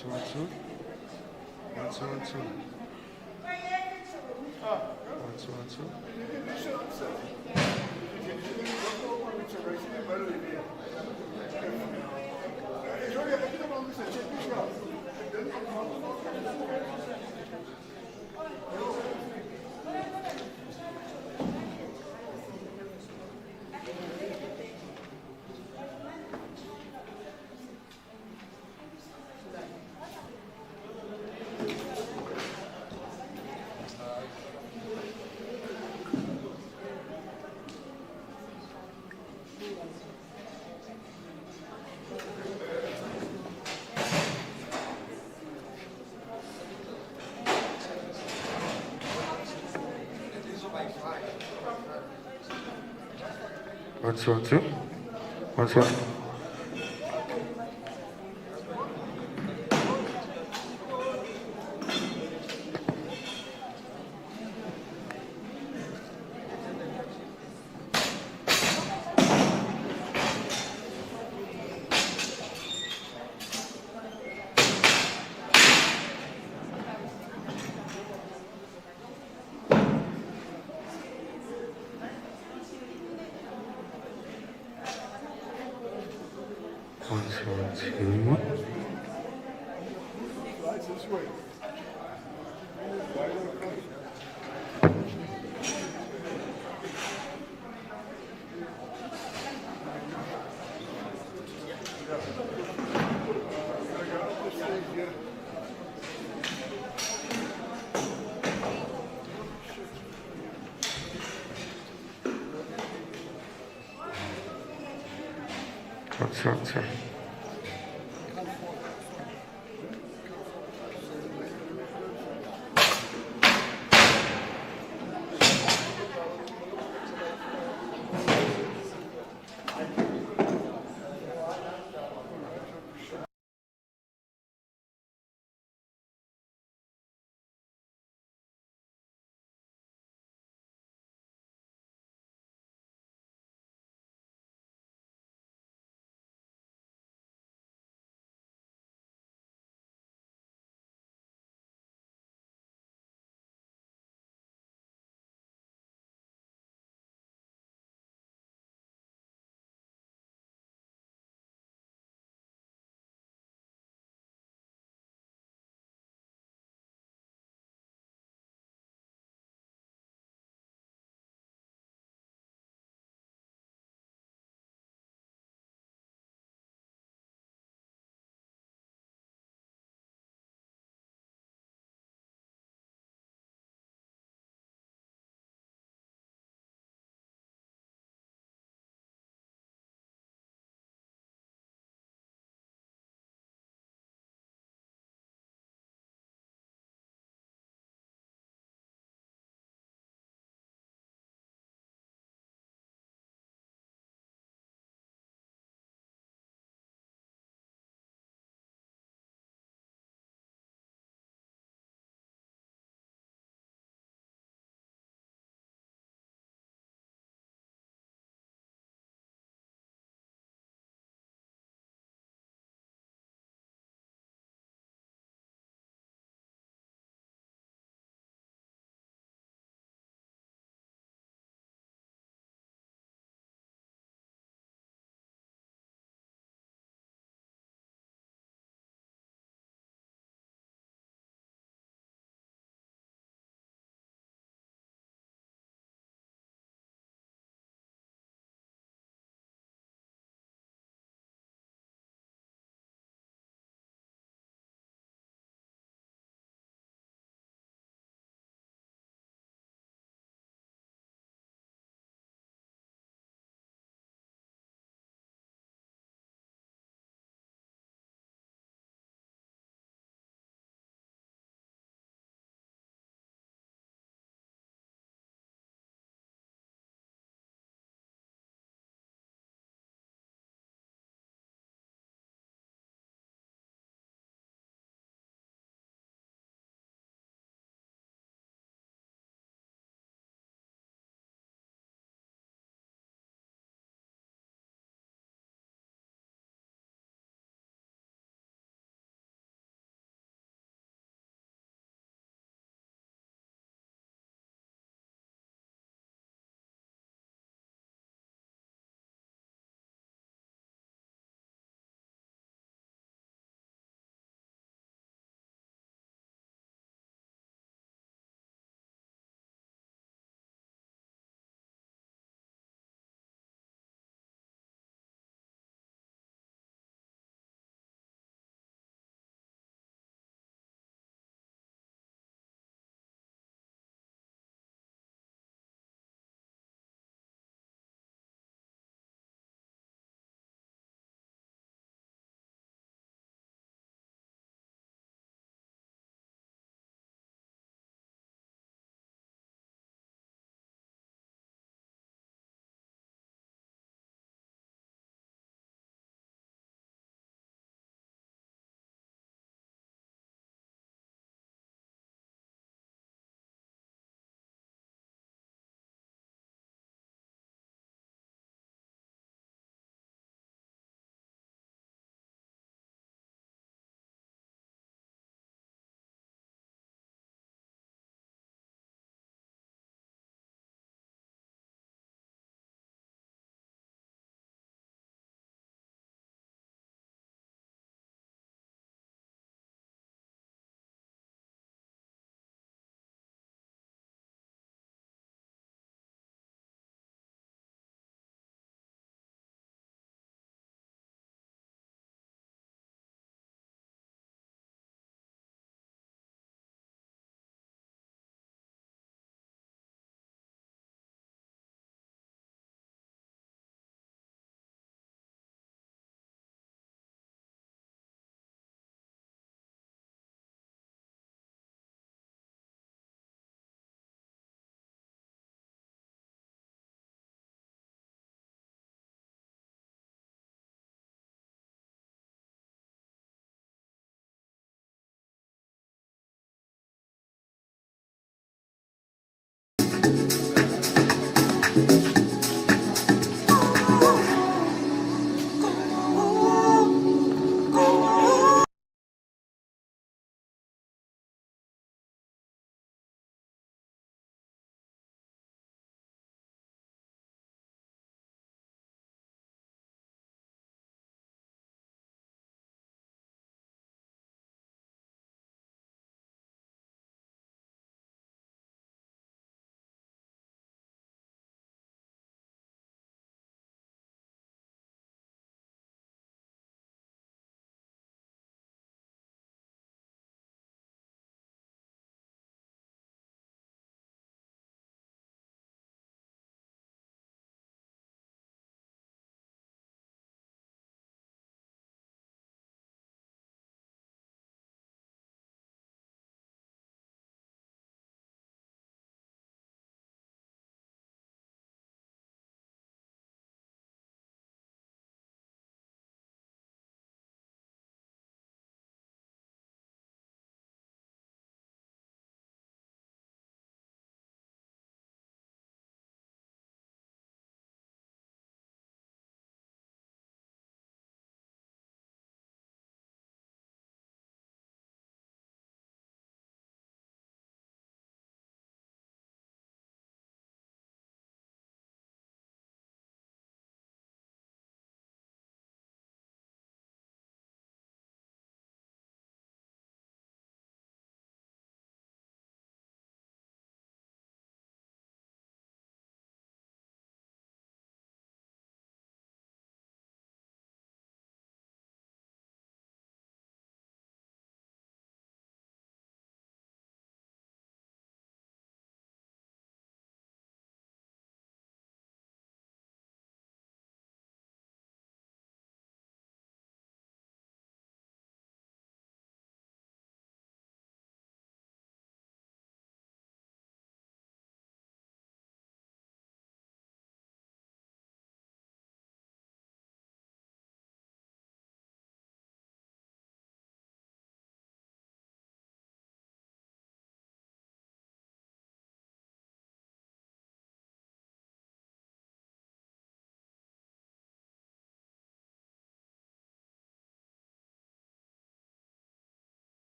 two, one, two. One, two, one, two. One, two, one, two. One, two, one, two. One, two, one. One, two, one, two. One, two, one, two.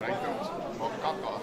näitavad kaka.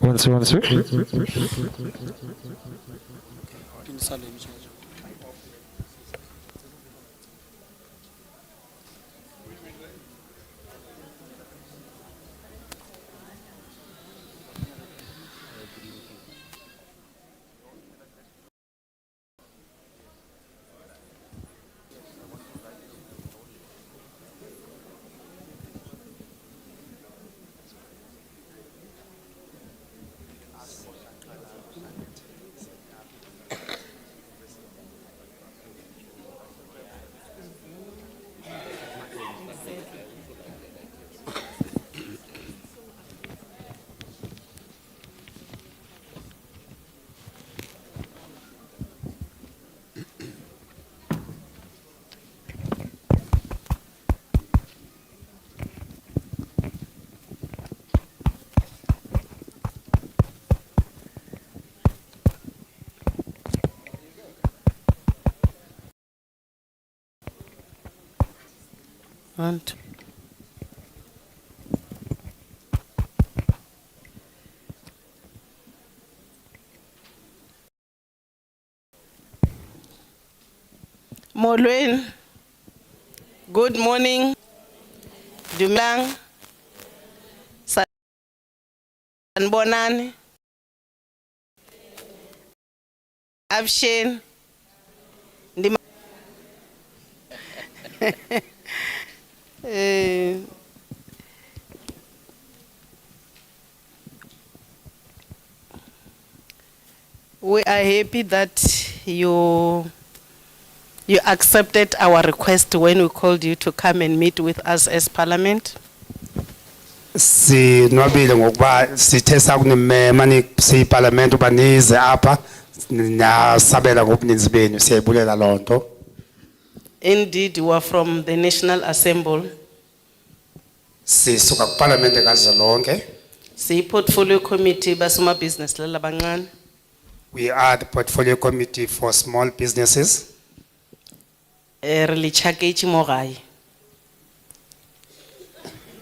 One, two, 1, 2. One, two. Molweni. Good morning. Dumelang. Sanibonani. Abshen. We are happy that you accepted our request when we called you to come and meet with us as Parliament. Sinwabile ngokuba sithe sakunimema siyiparlament uba nize apha nasabela ngobuninzi benu siyayibulela lonto. Indeed, you are from the National Assembly. Sisuka kuparlament kazwelonke. Portfolio Committee basuma business lalabancane. We are the portfolio committee for small businesses. Really chakeci mogai.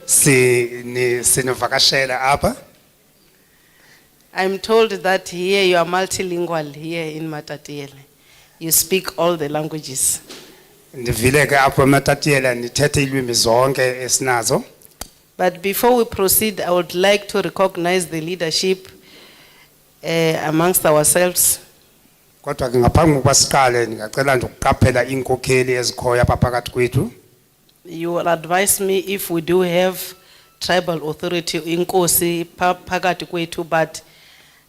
Sinovakashela apa. I'm told that here you are multilingual here in Matatiele. You speak all the languages. Ndivile ke apho eMatatiele nithethe ilwimi zonke esinazo. But before we proceed, I would like to recognize the leadership amongst ourselves. Kodwa ke ngaphambi kokuba siqale ngicela nje ukuqaphela inkokheli ezikhoya apha phakathi kwethu. You will advise me if we do have tribal authority inkosi phakathi kwethu, but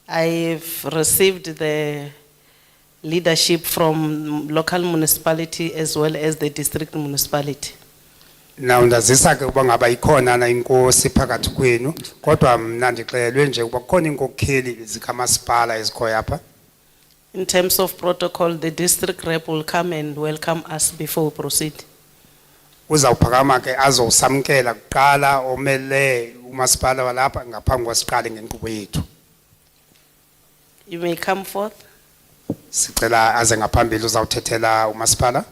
I've received the leadership from local municipality as well as the district municipality. Now ndazisa ke kuba ngaba ikhona na inkosi phakathi kwenu, kodwa mna ndixelelwe nje kuba kukhona inkokheli zikamasipala ezikhoya apha. In terms of protocol, the district rep will come and welcome us before we proceed. Uzawuphakama ke azosamkela kuqala omele umasipala walapha ngaphambi kwasiqale ngenkqubo yethu. You may come forth. Sicela aze ngaphambili uzawuthethela umasipala.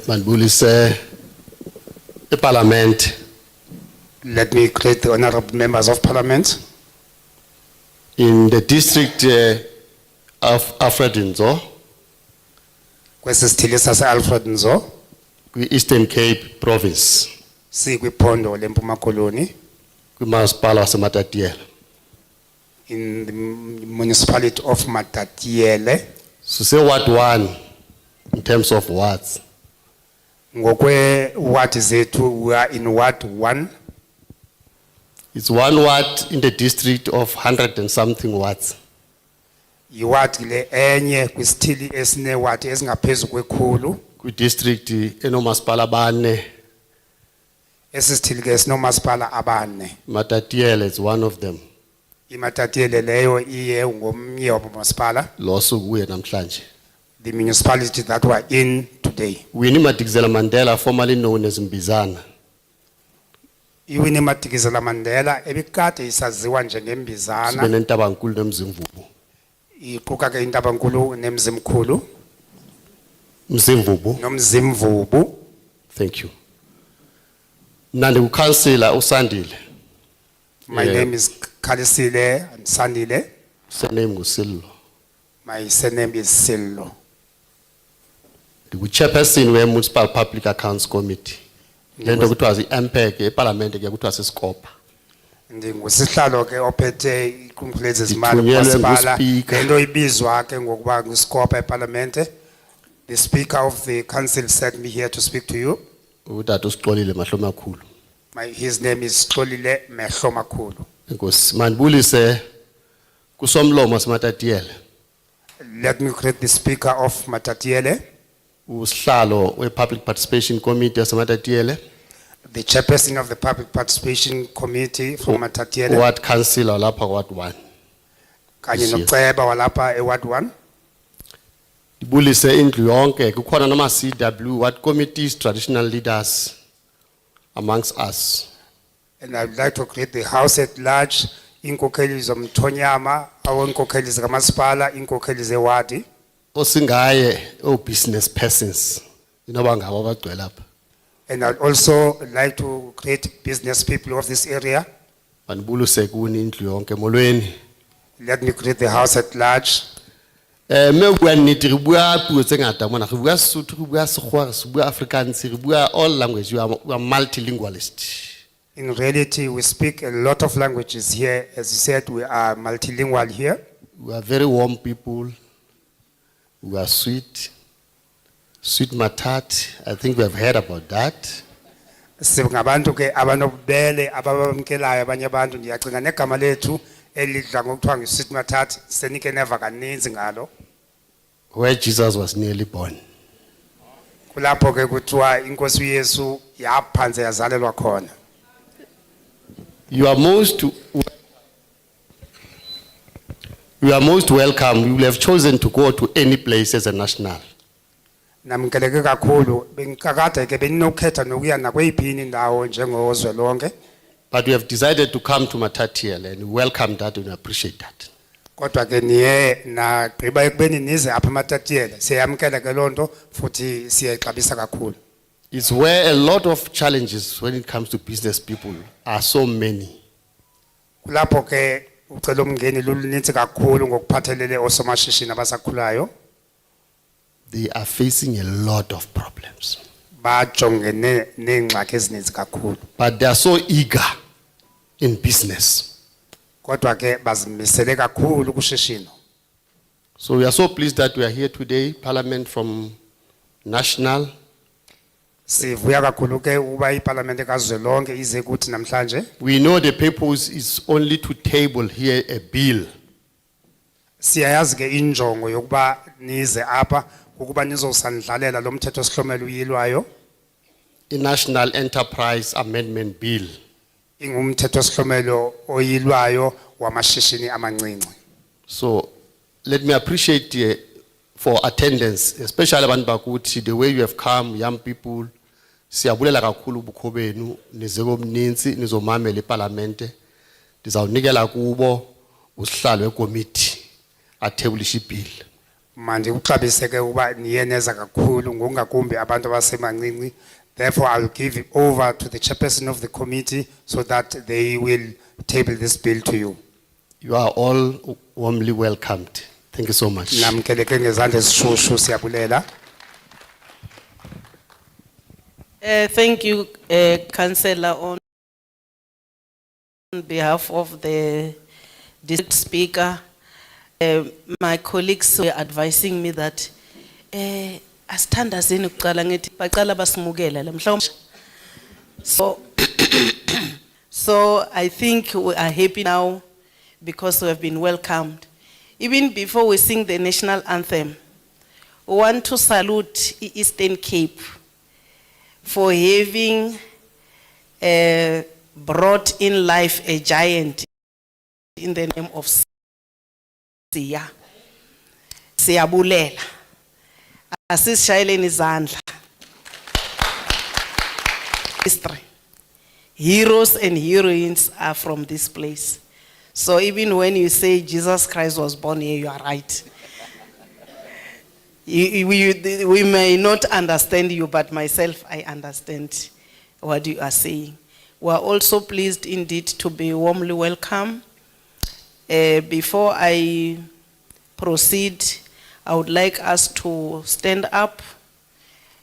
Manbulise Parliament. Let me greet the honorable members of parliament. In the district of Alfred Nzo, Kwesi sithili sase-Alfred Nzo, Eastern Cape Province, sikwiphondo leMpuma Koloni, kwimasipala waseMatatiele. in the municipality of Matatiele. So say Ward 1 in terms of wards. Ngokwe ward zethu, we are in Ward 1. It's one ward in the district of 100 and something wards. Iward le enye kwisithili esine ward ezingaphezu kwekhulu. Kwi district enomasipala bane. Esisithili ke sinomasipala abane. Matatiele is one of them. iMatatiele leyo iye ngomnye wabomasipala. Lo suku kuye namhlanje. The municipality that we are in today. today. Winnie Madikizela Mandela, formerly known as Mbizana, Iwini Madikizela Mandela ebikade isaziwa njengembizana Sibenentabankulu nemzimvubu. iquka ke intabankulu nemzimkhulu Mzimvubu, nomzimvubu. thank you. Nandi ukansela usandile, My Yeah. name is Khalisile Sandile. surname nguSillo. My surname is Sillo. Chairperson we Municipal Public Accounts Committee. Lento kuthiwa iMPEC eParliament ke kuthiwa sisikopa. Ndingusihlalo ke ophethe iqumrhu lezezimali Ndithunyelwe kumasipala nguSpeaker. lento ibizwa ke ngokuba nguSikopa eParliament. The Speaker of the Council sent me here to speak to you. Utata usixolile mahlo makhulu. His name is Xolile Mehlo Makhulu. Enkosi mandibulise kusomlomo simatatiyele. Let me greet the Speaker of Matatiele, Usihlalo we-Public Participation Committee simatatiyele. the Chairperson of the Public Participation Committee from Matatiele, Ward Councillor lapha Ward 1. kanye Yes, yes. noCeba walapha eWard 1. Dibulise indlu yonke kukhona nama CW ward committees, traditional leaders amongst us. And I would like to greet the House at large, inkokheli zomthonyama, awonkokheli zikamasipala, inkokheli zewadi. Osingaye business persons. Inoba ngabo abagcwele apha. And I'd also like to greet business people of this area. Mandibulise kuni indlu yonke molweni. Let me greet the House at large. Me bua nnete re bua puo tse ngata mona, re bua Sesotho, re bua Sekgowa, re bua Afrikaans, re bua all language, we are multilingualist. In reality, we speak a lot of languages here. As you said, we are multilingual here. We are very warm people. We are sweet. Sweet matat. I think we have heard about that. Singabantu ke abanobubele ababamkelayo abanye abantu ndiyacinga negama lethu elidla ngokuthiwa ngeSweet Mathat senike neva kaninzi ngalo. Where Jesus was nearly born. Kulapho ke kuthiwa inkosi uYesu yaphanze yazalelwa khona. You are most welcome. You will have chosen to go to any place as a national. Namkeleke kakhulu benkakade ke beninokhetha nokuya nakweyiphi indawo njengozwe lonke. But we have decided to come to Matatiele and we welcome that and we appreciate that. Kodwa ke niye nagqiba ekubeni nize apha eMatatiele siyamkela ke lonto futhi siyayixabisa kakhulu. It's where a lot of challenges when it comes to business people are so many. Kulapho ke ucela umngeni lulunintsi kakhulu ngokuphathelele osomashishini abasakhulayo. They are facing a lot of problems. Bajongene neengxaki ezininzi kakhulu. But they are so eager in business. Kodwa ke bazimisele kakhulu kushishino. So we are so pleased that we are here today, Parliament from National. Sivuya kakhulu ke uba iParliament kazwelonke ize kuthi namhlanje. We know the purpose is only to table here a bill. Siyayazi ke injongo yokuba nize apha ukuba nizosandlalela lo mthetho sihlomela uyilwayo. I-National Enterprise Amendment Bill. Ingumthetho sihlomelo oyilwayo wamashishini amancinci. So let me appreciate for attendance, especially abantu bakuthi, the way you have come, young people. Siyabulela kakhulu ubukho benu nize komninzi nizomamela eParliament. Ndizawunikela kubo usihlalo wekomiti athebulisha ibill. Manje uxabise ke uba niyeneza kakhulu ngokungakumbi abantu abasemancinci. Therefore, I'll give it over to the chairperson of the committee so that they will table this bill to you. You are all warmly welcomed. Thank you so much. Namkeleke ngezandla ezishushu siyabulela. Thank you, Councillor, on behalf of the district speaker. My colleagues were advising me that asithandazeni ukuqala ngithi baqala basimukela la mhlawumbe. So I think we are happy now because we have been welcomed. Even before we sing the national anthem, we want to salute Eastern Cape for having brought in life a giant in the name of NSEA. Siyabulela. Asisishayeleni izandla. History. Heroes and heroines are from this place. So even when you say Jesus Christ was born here, you are right. We may not understand you, but myself, I understand what you are saying. We are also pleased indeed to be warmly welcome. Before I proceed, I would like us to stand up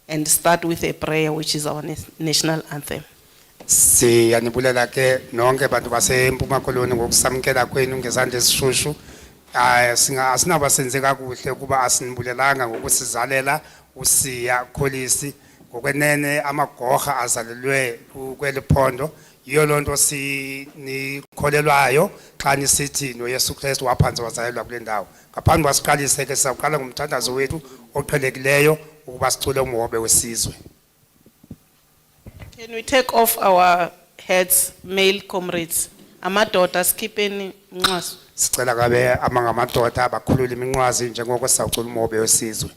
and start with a prayer, which is our national anthem. Siyanibulela ke nonke bantu baseMpuma Koloni ngokusamkela kwenu ngezandla ezishushu. Asinaba senze kakuhle kuba asinibulelanga ngokusizalela usiya Kholisi ngokwenene amagoha azalelwe kweliphondo yiyo lonto sinikholelwayo xa nisithi noYesu Kristu waphansi wazalelwa kule ndawo. Ngaphambi kwasiqalise ke sawuqala ngomthandazo wethu oqhelekileyo ukuba sicule umhobe wesizwe. Can we take off our hats, male comrades? Amadoda skipping mnqwaso. Sicela kabe amangamadoda abakhulula iminqwazi njengoko sawucula umhobe wesizwe.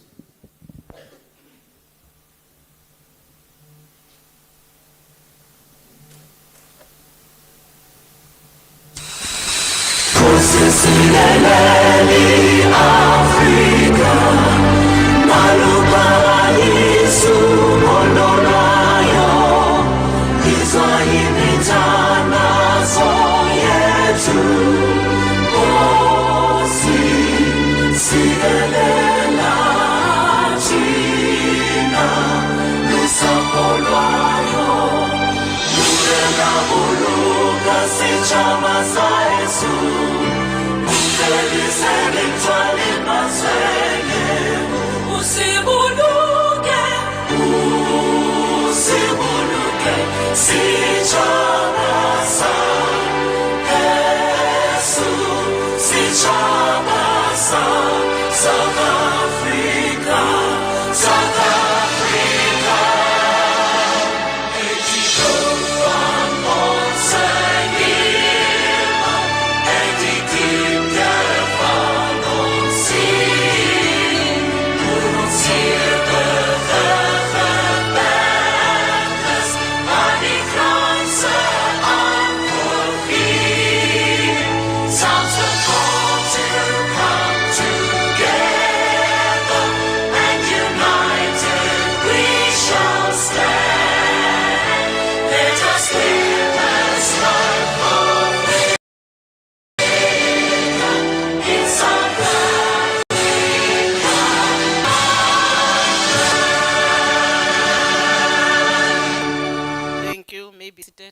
Thank you. Maybe seated.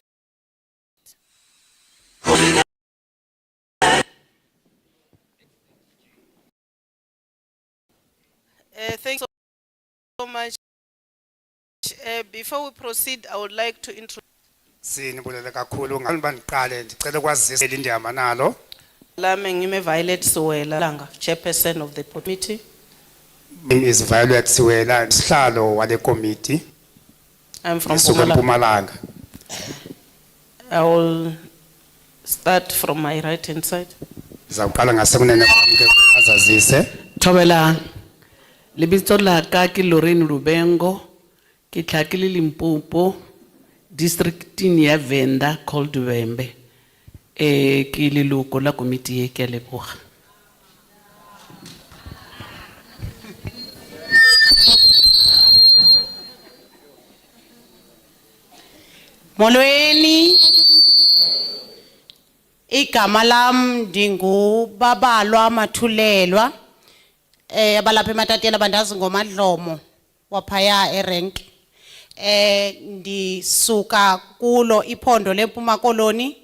Thanks so much. Before we proceed, I would like to introduce Sinibulele kakhulu nganiqale ndicela kwazisa indiyama nalo. Ngime Violet Siwela Langa, chairperson of the committee. Is Violet Siwela sihlalo wale committee. I'm from Mpumalanga. I will start from my right hand side. Zawuqala ngasekunene kwami ke azazise. Thobela lebitso la ka ke Lorraine Rubengo ke tlhakile Limpopo districting ya Venda called Wembe ke leloko la committee e ke a leboga. Molweni igama lam ndinguBabalwa Mathulelwa abalapha eMatatiyela bandazi ngoMadlomo waphaya eRank ndisuka kulo iphondo leMpuma Koloni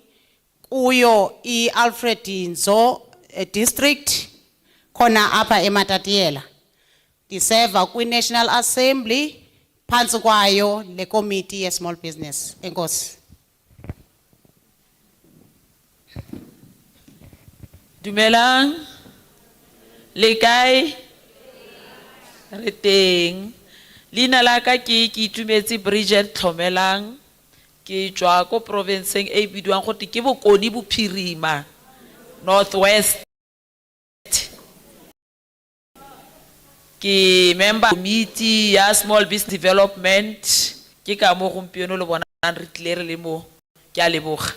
kuyo iAlfred Nzo district khona apha eMatatiyela ndiseva kwiNational Assembly phansi kwayo le committee ye small business. Enkosi. Dumelang, le kae? Re teng. Leina la ka ke Itumetse Bridget Tlhomelang ke tswa ko provinceng e bidiwang gote ke Bokoni Bophirima Northwest. Ki member committee ya small business development. Ki ka mo gompieno le bona re tlile le mo. Ke a leboga.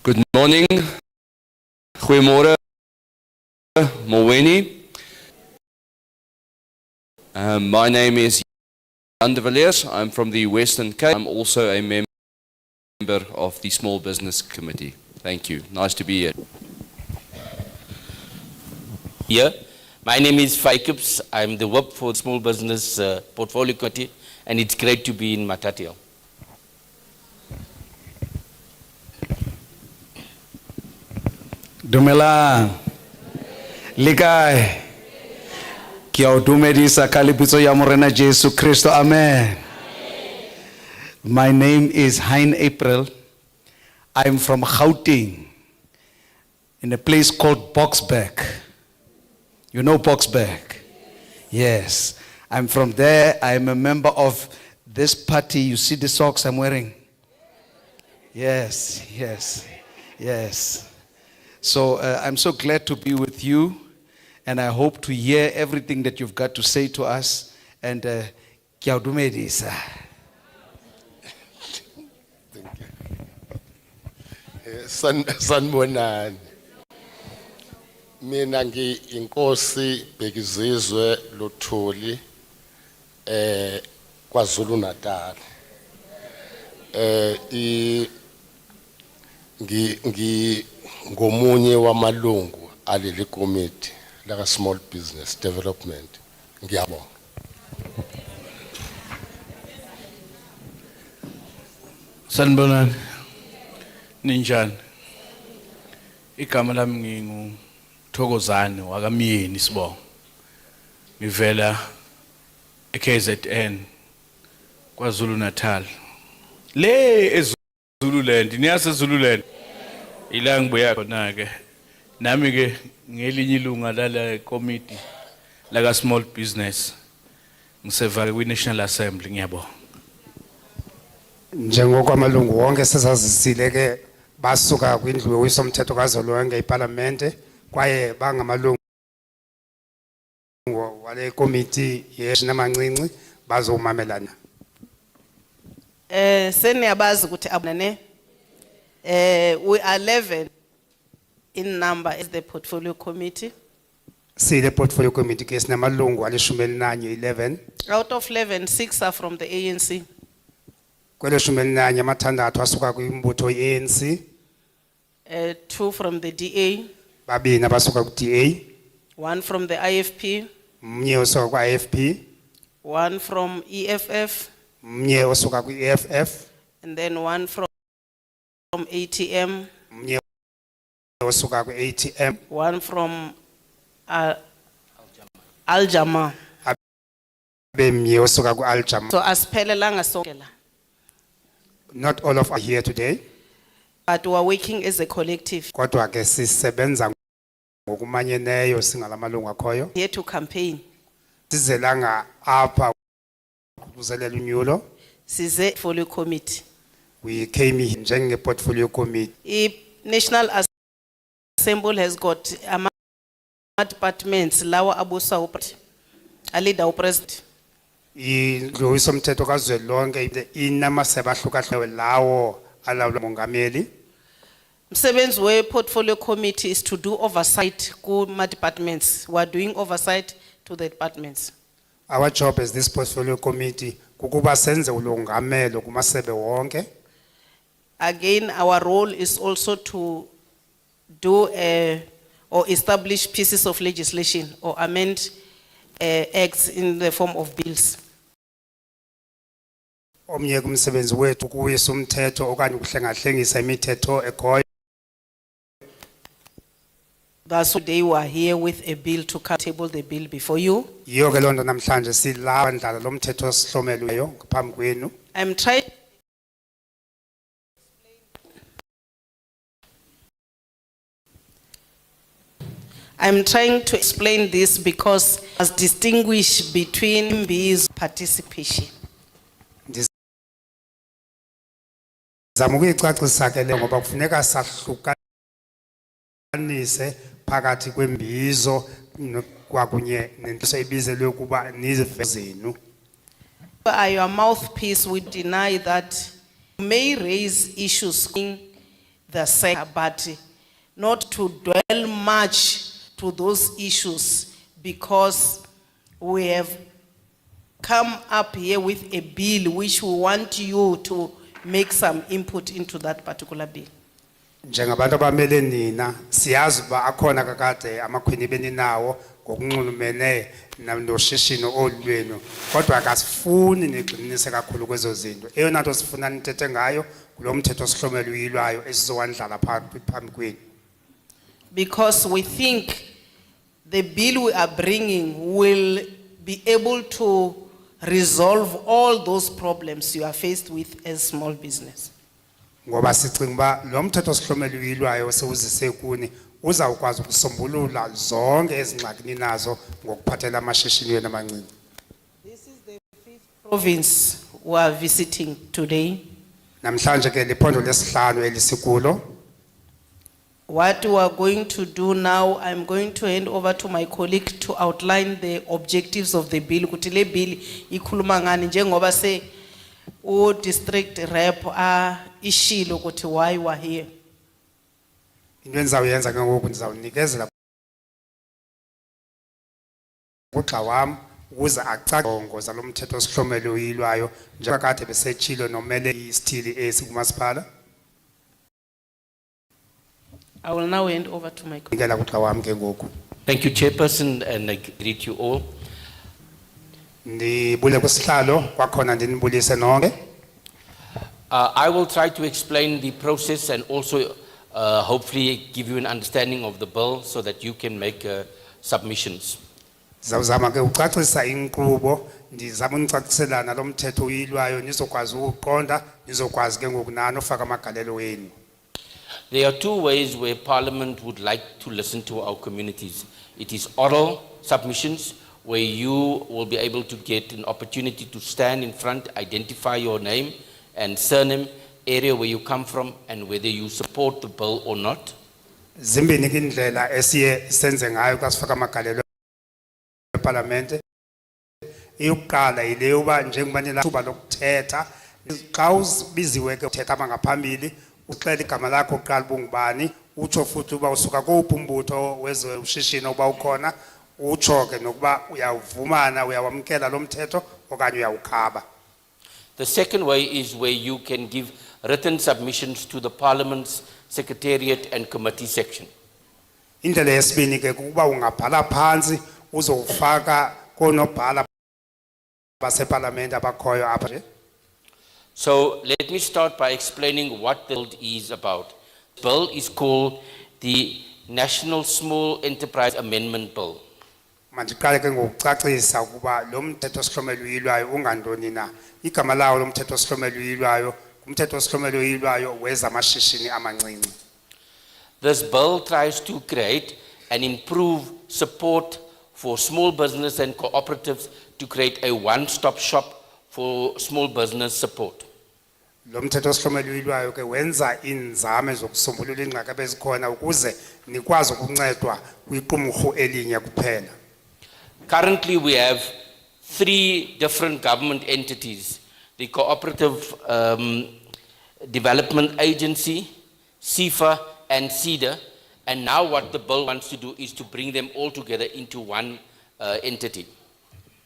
Good morning. Goeiemorgen. Moweni. My name is Jan de Villiers. I'm from the Western Cape. I'm also a member of the Small Business Committee. Thank you. Nice to be here. Here, my name is Faikups. I'm the whip for Small Business Portfolio Committee, and it's great to be in Matatio. Dumelang. Likai. Kia o dumedisa ka lebitso ya Morena Jesu Kristo. Amen. My name is Hein April. I'm from Gauteng, in a place called Boksburg. You know Boksburg? Yes. I'm from there. I'm a member of this party. You see the socks I'm wearing? Yes, yes, yes. So I'm so glad to be with you, and I hope to hear everything that you've got to say to us. And kia o dumedisa. Sanibonani. Mina inkosi Bhekizizwe Luthuli KwaZulu Natal. Ngomunye wamalungu aleli committee la small business development. Ngiyabonga. Sanibonani. Ninjani? Igama lami ngingu Thokozane wakamyeni Sibongo. Ngivela eKZN KwaZulu Natal. Le eZululand, niyase Zululand. Ila ngibuya khona ke. Nami ke ngelinye ilunga la committee la small business. Ngiseva kwi National Assembly ngiyabonga. Njengokwamalungu wonke sesazisile ke basuka kwindlu yesomthetho kazolonke iParliamente kwaye bangamalungu wale committee yeShinamancinci bazomamelana. Seniyabazi ukuthi abunane we are 11 in number as the portfolio committee. Sile portfolio committee ke sinamalungu alishumi 11. Out of 11, 6 are from the ANC. Kwele shumi amathandathu asuka kwimbutho yeANC. 2 from the DA. Babini abasuka kuDA. 1 from the IFP. Mnye osuka kwaIFP. 1 from EFF. Mnye osuka kwiEFF. And then 1 from ATM. Mnye osuka kwiATM. 1 from Aljama. Mnye osuka kwiAljama. So asiphelelanga sonke la. Not all of us are here today. But we are working as a collective. Kodwa ke sisebenza ngokumanyeneyo singalamalungu akhoyo. Here to campaign. Sizelanga apha ukuzelela unyulo. Size portfolio committee. We came here njenge portfolio committee. The National Assembly has got departments lawa abusa a leader president. Indlu yesomthetho kazwelonke inamasebe ahlukahlukene lawo alawula mongameli. Msebenzi we portfolio committee is to do oversight kuma departments. We are doing oversight to the departments. Our job as this portfolio committee kukuba senze ulongamelo kumasebe wonke. Again, our role is also to do or establish pieces of legislation or amend acts in the form of bills. Omnye kumsebenzi wethu kuyisa umthetho okanye ukuhlengahlengisa imithetho ekhoyo. That's why they were here with a bill to table the bill before you. Yiyo ke lonto namhlanje silapha ndlala lomthetho osihlomelweyo ngaphambi kwenu. I'm trying to explain this because as distinguish between MB's participation. Zamuke icacisa ke le ngoba kufuneka sahluka anise phakathi kwembizo kwakunye nento ebizelwe kuba nizive zenu. Are your mouthpiece, we deny that you may raise issues in the sector, but not to dwell much to those issues, because we have come up here with a bill which we want you to make some input into that particular bill. Njengabantu abamele nina siyazi uba akhona kakade amakhwini beninawo ngokunxulumene noshishino olwenu, kodwa akasifuni nigxininise kakhulu kwezo zinto. Eyona nto sifuna nithethe ngayo kulo mthetho osihlomela uyilwayo esizowandlala phambi kwenu. Because we think the bill we are bringing will be able to resolve all those problems you are faced with as small business. Ngoba sicinga uba lo mthetho osihlomela uyilwayo sewuzise kuni uzawukwazi ukusombulula zonke ezingxaki ninazo ngokuphathela amashishini wenu amancinci. This is the 5th province we are visiting today. Namhlanje ke liphondo lesihlanu elisikulo. What we are going to do now, I'm going to hand over to my colleague to outline the objectives of the bill. Kuti le bill ikhuluma ngani njengoba se o district rep ishilo ukuthi why we are here. Into endizawuyenza ke ngoku ndizawunikezela kugxa wam ukuze acacongo zalo mthetho osihlomela uyilwayo njengakade besetshilo nomele isithili esi kumasipala. I will now hand over to my colleague. Nikela kugxa wam ke ngoku. Thank you, Chairperson, and I greet you all. Ndibule kusihlalo kwakhona ndinibulise nonke. I will try to explain the process and also hopefully give you an understanding of the bill so that you can make submissions. Ndizawuzama ke ucacisa inkqubo, ndizama unicaciselana lo mthetho uyilwayo nizokwazi ukuqonda, nizokwazi ke ngoku nani ufaka amagalelo wenu. There are two ways where Parliament would like to listen to our communities. It is oral submissions, where you will be able to get an opportunity to stand in front, identify your name and surname, area where you come from, and whether you support the bill or not. Zimbini ke indlela esiye senze ngayo xa sifaka amagalelo eParliament. Eyokuqala ile yoba njengoba nilithuba lokuthetha, xa ubiziwe ke uthetha abangaphambili, uxela igama lakho uqala ubungubani, utsho futhi uba usuka kuphi umbutho wezoshishino uba ukhona, utsho ke nokuba uyavumana uyawamkela lo mthetho okanye uyawukhaba. The second way is where you can give written submissions to the Parliament's Secretariat and Committee section. Indlela yesibini ke kuba ungabhala phansi uzofaka konobhala baseParliament abakhoyo apha nje. So let me start by explaining what the bill is about. The bill is called the National Small Enterprise Amendment Bill. Mandiqale ke ngokucacisa ukuba lo mthetho osihlomela uyilwayo ungantoni na. Igama lawo lo mthetho osihlomela uyilwayo kumthetho osihlomela uyilwayo wezamashishini amancinci. This bill tries to create and improve support for small business and cooperatives to create a one-stop shop for small business support. Lo mthetho osihlomela uyilwayo ke wenza inzame zokusombulula ingxaki ebezikhona ukuze nikwazi ukuncedwa kwiqumrhu elinye kuphela. Currently, we have 3 different government entities: the Cooperative Development Agency, CIFA, and CEDA. And now what the bill wants to do is to bring them all together into one entity.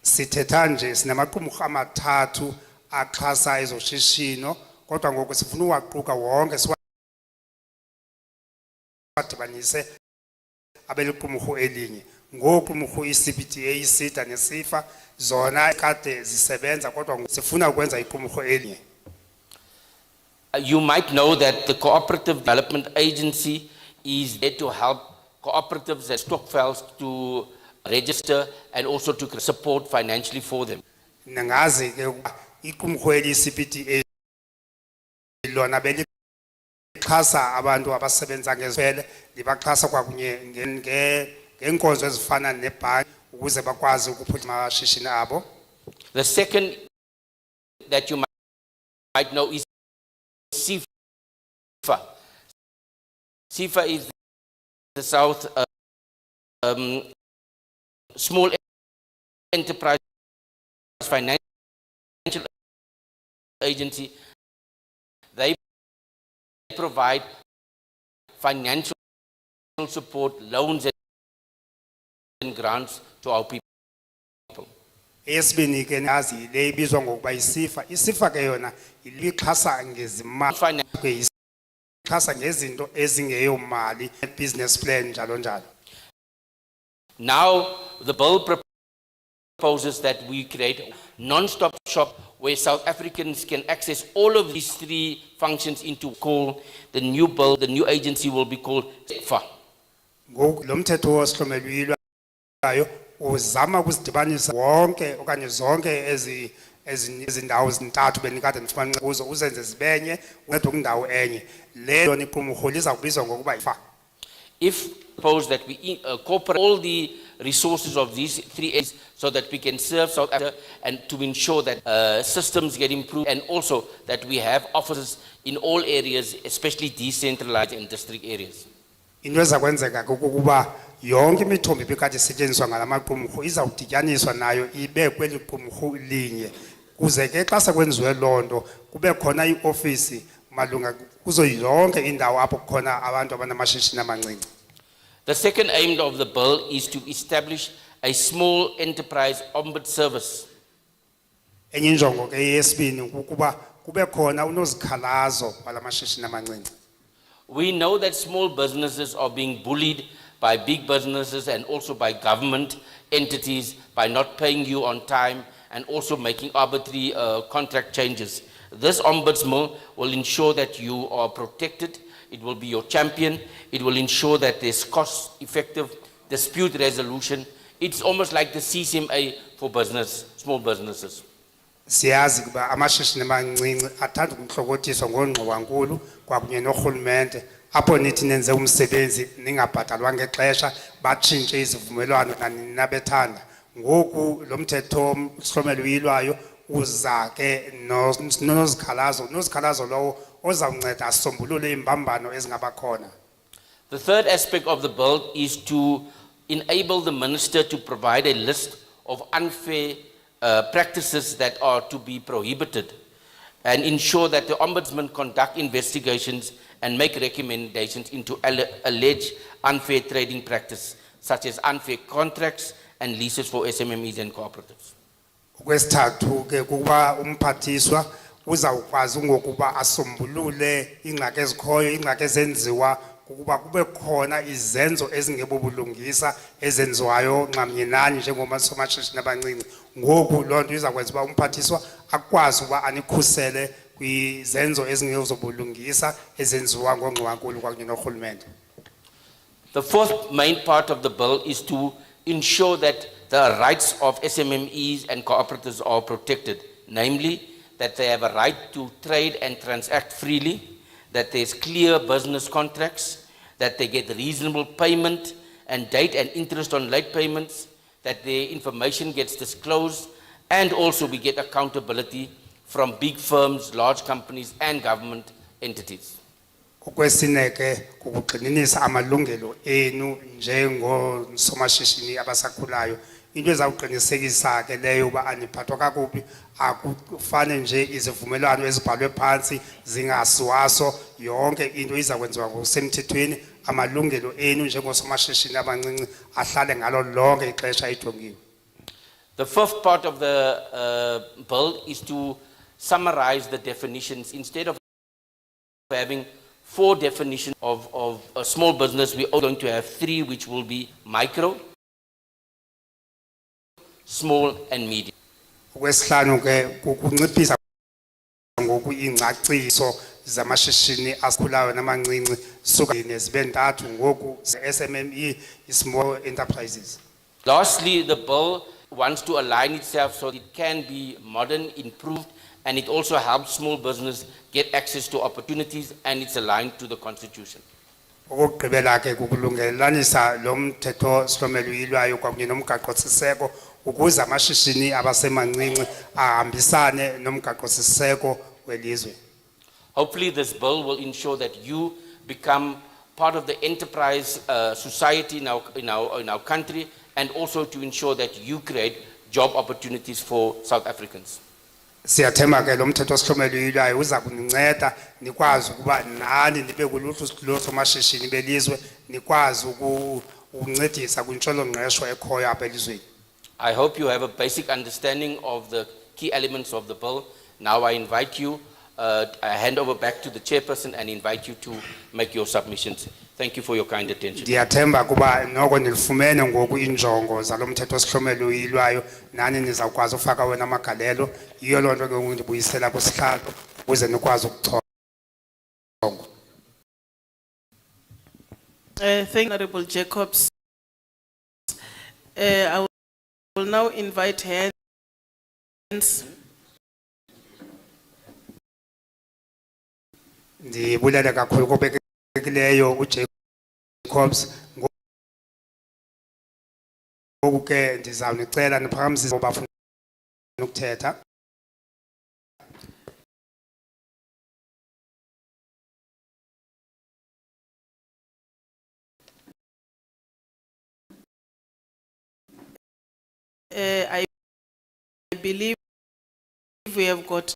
Sithetha nje sinamaqumrhu amathathu axhasa ezoshishino, kodwa ngoku sifuna uwaquka wonke siwadibanise abeliqumrhu elinye. Ngoqumrhu iCPTA, iSEDA neCIFA zona kade zisebenza kodwa sifuna ukwenza iqumrhu elinye. You might know that the Cooperative Development Agency is there to help cooperatives and stokvels to register and also to support financially for them. Nangazi ke iqumrhu eliCPTA lona belixhasa abantu abasebenza ngezifele, libaxhasa kwakunye ngenkonzo ezifana nebhanki ukuze bakwazi ukuphucula amashishini abo. The second that you might know is CIFA. CIFA is South Small Enterprise Financial Agency, they provide financial support, loans and grants to our people. Esibini ke nazi le ibizwa ngokuba isifa. Isifa ke yona ilixhasa ngezimali ke ixhasa ngezinto ezingeyo mali, business plan njalo njalo. Now, the bill proposes that we create a non-stop shop where South Africans can access all of these three functions into call the new bill. The new agency will be called FA. Ngoku lo mthetho osihlomeliweyo uzama ukusidibanisa wonke okanye zonke ezindawo zintathu benikade nifumana kuzo uzenze zibenye uncede kundawo enye. Leyo niqumrhu liza kubizwa ngokuba ifa. If suppose that we incorporate all the resources of these three areas so that we can serve South Africa and to ensure that systems get improved and also that we have offices in all areas, especially decentralized and district areas. Into ezakwenzeka kukuba yonke imithombo ebikade isetyenziswa ngalamaqumrhu izawudityaniswa nayo ibe kweli qumrhu linye kuze ke xa sekwenziwe loo nto kube khona iofisi malunga kuzo yonke indawo apho kukhona abantu abanamashishini amancinci. The second aim of the bill is to establish a small enterprise ombud service. Enye injongo ke yesibini ukuba kube khona unozikhalazo walamashishini amancinci. We know that small businesses are being bullied by big businesses and also by government entities by not paying you on time and also making arbitrary contract changes. This ombudsman will ensure that you are protected. It will be your champion. It will ensure that there's cost-effective dispute resolution. It's almost like the CCMA for business, small businesses. Siyazi kuba amashishini amancinci athanda ukuhlokotiswa ngongqowankulu kwakunye norhulumente apho nithi nenze umsebenzi ningabhatalwa ngexesha batshintshe izivumelwano nanini nabethanda. Ngoku lo mthetho osihlomeliweyo uza ke nozikhalazo lowo ozawunceda asombulule imbambano ezingabakhona. The third aspect of the bill is to enable the minister to provide a list of unfair practices that are to be prohibited and ensure that the ombudsman conduct investigations and make recommendations into alleged unfair trading practice, such as unfair contracts and leases for SMMEs and cooperatives. Okwesithathu ke kuba umphathiswa uzawukwazi ngokuba asombulule ingxaki ezikhoyo, ingxaki ezenziwa ukuba kube khona izenzo ezingebobulungisa ezenziwayo nxamnyenani njengomashishini abancinci. Ngoku loo nto izakwenza uba umphathiswa akwazi uba anikhusele kwizenzo ezingezobulungisa ezenziwa ngongqowankulu kwakunye norhulumente. The fourth main part of the bill is to ensure that the rights of SMMEs and cooperatives are protected, namely that they have a right to trade and transact freely, that there's clear business contracts, that they get reasonable payment and date and interest on late payments, that their information gets disclosed, and also we get accountability from big firms, large companies, and government entities. Okwesine ke kukugxininisa amalungelo enu njengosomashishini abasakhulayo. Into ezawuqinisekisa ke leyo uba aniphathwa kakubi, akufane nje izivumelwano ezibhalwe phansi zingasiwaso, yonke into izakwenziwa ngokusemthethweni, amalungelo enu njengosomashishini abancinci ahlale ngalo lonke ixesha ijongiwe. The fifth part of the bill is to summarize the definitions. Instead of having 4 definitions of a small business, we are going to have 3, which will be micro, small and medium. Okwesihlanu ke kukunciphisa ngoku ingcaciso zamashishini asikhulayo namancinci suka zibe ntathu ngoku SMME, small enterprises. Lastly, the bill wants to align itself so it can be modern, improved, and it also helps small business get access to opportunities, and it's aligned to the Constitution. Okugqibela ke kukulungelelanisa lo mthetho sihlomeliweyo kwakunye nomgaqo-siseko ukuze amashishini abasemancinci ahambisane nomgaqo-siseko welizwe. Hopefully this bill will ensure that you become part of the enterprise society in our country, and also to ensure that you create job opportunities for South Africans. Siyathemba ke lo mthetho osihlomelo uyilwayo uza kuninceda nikwazi ukuba nani nibe kulutho losomashishini belizwe nikwazi ukuncedisa kwintsholongqesho ekhoyo apha elizweni. I hope you have a basic understanding of the key elements of the bill. Now I invite you, I hand over back to the chairperson and invite you to make your submissions. Thank you for your kind attention. Ndiyathemba kuba noko nilifumene ngoku injongo zalo mthetho osihlomelo uyilwayo nani nizawukwazi ufaka wena amagalelo yiyo loo nto ke ngoku ndibuyisela kusihlalo ukuze nikwazi ukuchonga. Thank you, Honorable Jacobs. I will now invite hands. Ndibulele kakhulu kobekekileyo uJacobs ngoku ke ndizawunicela niphakamisise abafuna ukuthetha. I believe we have got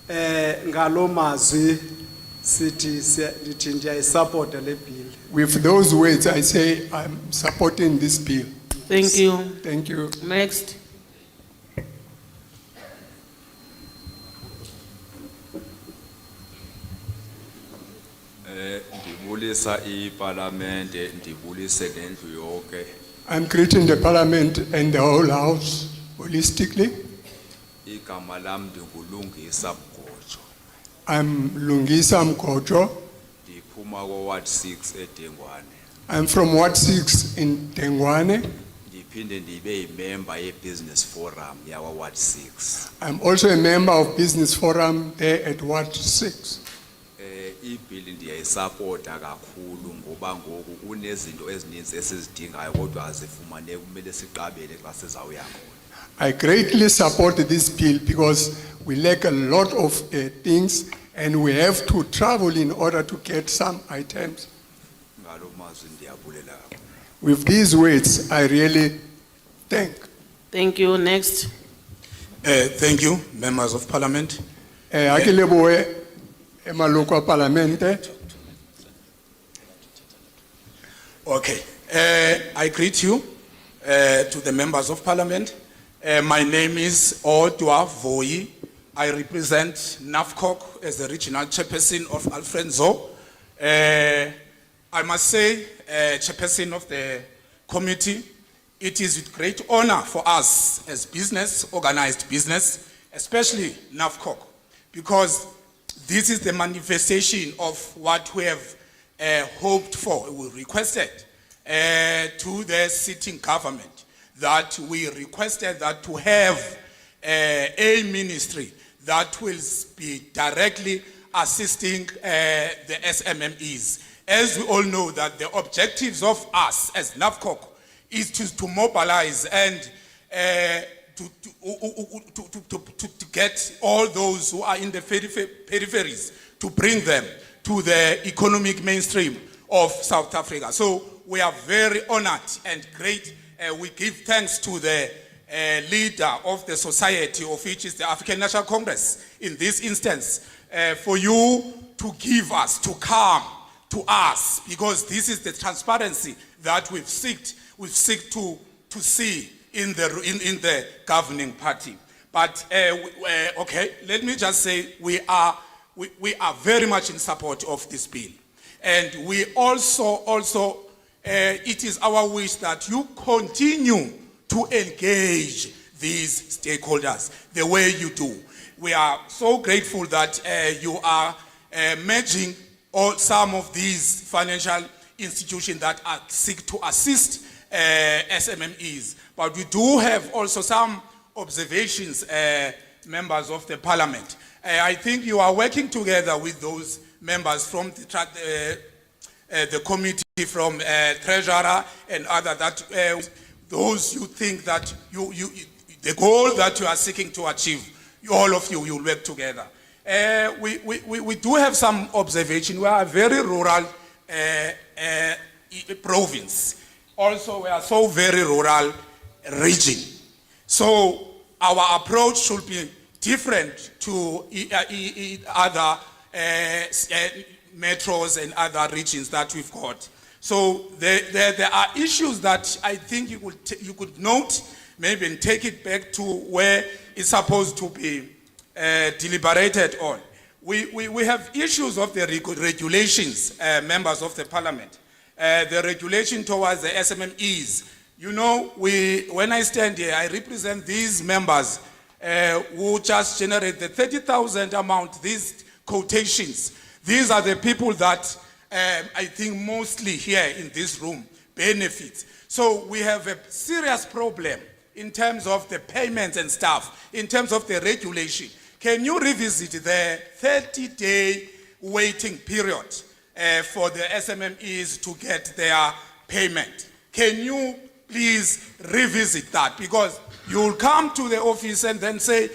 Ngalomazwi sithi support le bill. With those words, I say I'm supporting this bill. Thank you. Thank you. Next. Ndibulisa iparlamente, ndibulise nendlu yonke. I'm greeting the parliament and the whole house holistically. Igama lam ndingulungisa Mgojo. I'm Lungisa Mkojo. Ndiphuma Ward 6 eDengwane. I'm from Ward 6 in Dengwane. Ndiphinde ndibe member ye-business forum yawa Ward 6. I'm also a member of Business Forum there at Ward 6. Ibhili ndiyayisapota kakhulu ngoba ngoku kunezinto ezininzi esizidingayo kodwa azifumaneki kumele siqabele xa sizawuya khona. I greatly support this bill because we lack a lot of things and we have to travel in order to get some items. Ngalo mazwi ndiyabulela kakhulu. With these words, I really Thank you. Next. Thank you, members of parliament. Akileboe emaloko parlamente. Okay, I greet you to the members of parliament. My name is Odwa Voi. I represent NAFCOC as the regional chairperson of Alfred Nzo. I must say, chairperson of the committee, it is with great honor for us as business, organized business, especially NAFCOC, because this is the manifestation of what we have hoped for, we requested to the sitting government, that we requested that to have a ministry that will be directly assisting the SMMEs. As we all know that the objectives of us as NAFCOC is to mobilize and to get all those who are in the peripheries, to bring them to the economic mainstream of South Africa. So we are very honored and great. We give thanks to the leader of the society, of which is the African National Congress, in this instance, for you to give us, to come to us, because this is the transparency that we've seek to see in the governing party. But okay, let me just say we are very much in support of this bill, and we also it is our wish that you continue to engage these stakeholders the way you do. We are so grateful that you are merging some of these financial institutions that are seek to assist SMMEs. But we do have also some observations, members of the parliament. I think you are working together with those members from the committee, from treasurer and other, that those you think that the goal that you are seeking to achieve, all of you will work together. We do have some observation. We are a very rural province. Also, we are so very rural region. So our approach should be different to other metros and other regions that we've got. So there are issues that I think you could note, maybe, and take it back to where it's supposed to be deliberated on. We have issues of the regulations, members of the parliament. The regulation towards the SMMEs. You know, when I stand here, I represent these members who just generate the 30,000 amount, these quotations. These are the people that I think mostly here in this room benefit. So we have a serious problem in terms of the payments and stuff, in terms of the regulation. Can you revisit the 30-day waiting period for the SMMEs to get their payment? Can you please revisit that? Because you will come to the office and then say,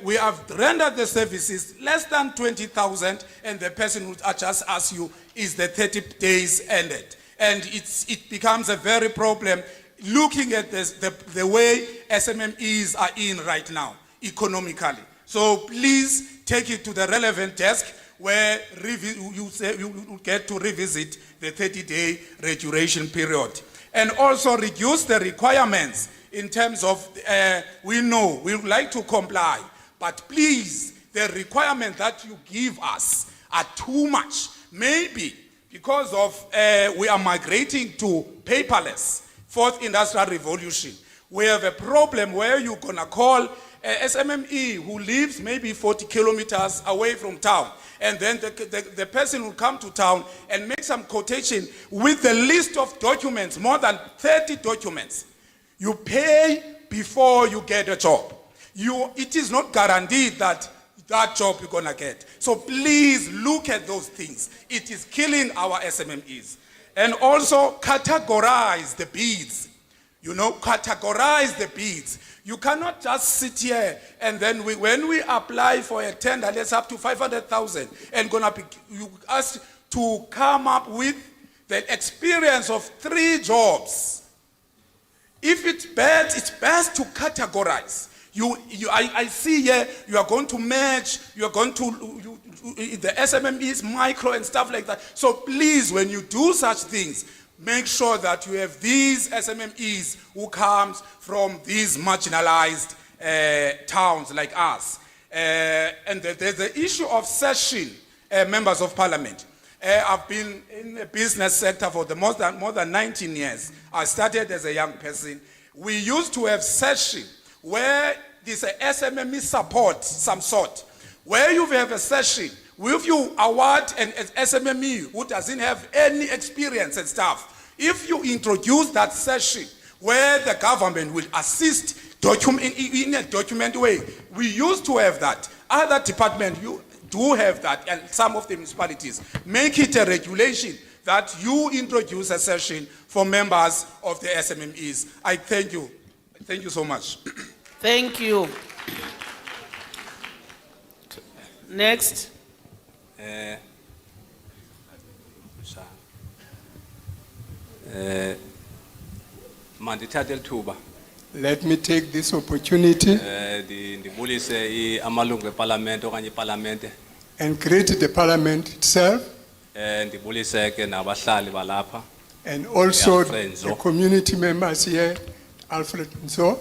we have rendered the services less than 20,000, and the person who just ask you, is the 30 days ended? And it becomes a very problem looking at the way SMMEs are in right now, economically. So please take it to the relevant desk where you get to revisit the 30-day regulation period. And also reduce the requirements in terms of, we know, we would like to comply, but please, the requirements that you give us are too much. Maybe because of, we are migrating to paperless, fourth industrial revolution. We have a problem where you're gonna call a SMME who lives maybe 40 kilometers away from town. And then the person will come to town and make some quotation with the list of documents, more than 30 documents. You pay before you get a job. It is not guaranteed that that job you're gonna get. So please look at those things. It is killing our SMMEs. And also categorize the bids. You know, categorize the bids. You cannot just sit here and then when we apply for a tender, let's up to 500,000 and gonna be, you ask to come up with the experience of 3 jobs. If it's best to categorize. I see here, you are going to merge, you are going to, the SMMEs, micro and stuff like that. So please, when you do such things, make sure that you have these SMMEs who comes from these marginalized towns like us. And there's the issue of session, members of parliament. I've been in the business sector for more than 19 years. I started as a young person. We used to have session where there's a SMME support, some sort, where you have a session, if you award an SMME who doesn't have any experience and stuff, if you introduce that session where the government will assist in a document way, we used to have that. Other departments, you do have that, and some of the municipalities. Make it a regulation that you introduce a session for members of the SMMEs. I thank you. Thank you so much. Thank you. Next. Mandithathe lithuba Let me take this opportunity ndibulise amalungu eParliament okanye iParliament and greet the parliament itself ndibulise ke nabahlali balapha and also Friends, the community members here, Alfred Nzo.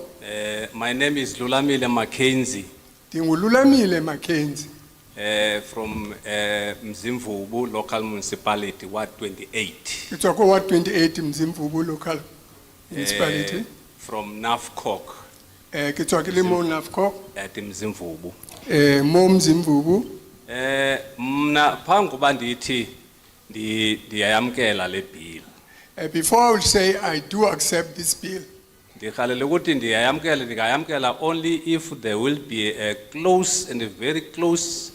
My name is Lulamile Mackenzie NdinguLulamile Mackenzie from Mzimvubu local municipality Ward 28 It's a Ward 28 Mzimvubu local municipality. From Nafcock Kitwakile mo Nafcock at Mzimvubu mo Mzimvubu. Mna phambi kuba ndithi ndiyayamkela le bill. Before I will say I do accept this bill, Ndikhalele ukuthi ndingayamkela only if there will be a close and a very close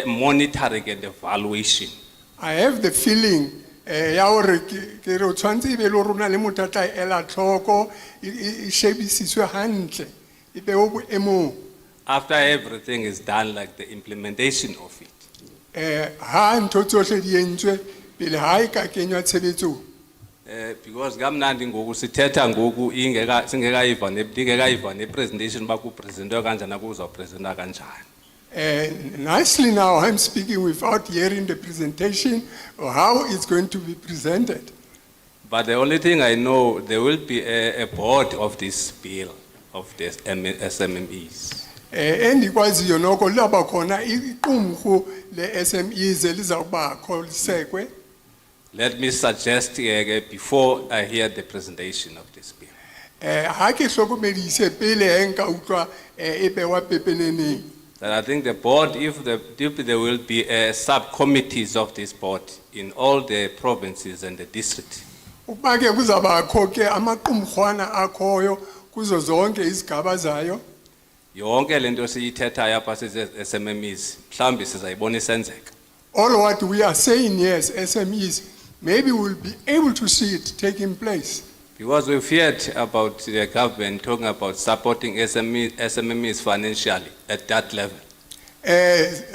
monitoring and evaluation. I have the feeling ya hore ke re o tshwantse be lo rona le motata ela tlhoko e shebisiswe hantle e be o boemong. After everything is done, like the implementation of it. Ha ntho tsohle di entswe pele ha e ka kenywa tshebetsong. Because kamnandi ngoku sithetha ngoku singekayiva ne-presentation bakupresentwe kanjani akuzawupresentwa kanjani. Nicely now I'm speaking without hearing the presentation or how it's going to be presented. But the only thing I know, there will be a board of this bill, of the SMMEs. Endikwaziyo noko laba khona iqumrhu le SMEs elizawubakho lisekwe. Let me suggest before I hear the presentation of this bill. Ha ke hlokomedise pele he nka utlwa e bewa pepeneneng. That I think the board, if there will be subcommittees of this board in all the provinces and the district. Ukuba ke kuzabakho ke amaqumrhwana akhoyo kuzo zonke izigaba zayo. Yonke lento siyithethayo apha SMMEs mhlambi sizayibona isenzeka. All what we are saying, yes, SMEs, maybe we'll be able to see it taking place. Because we've heard about the government talking about supporting SMMEs financially at that level.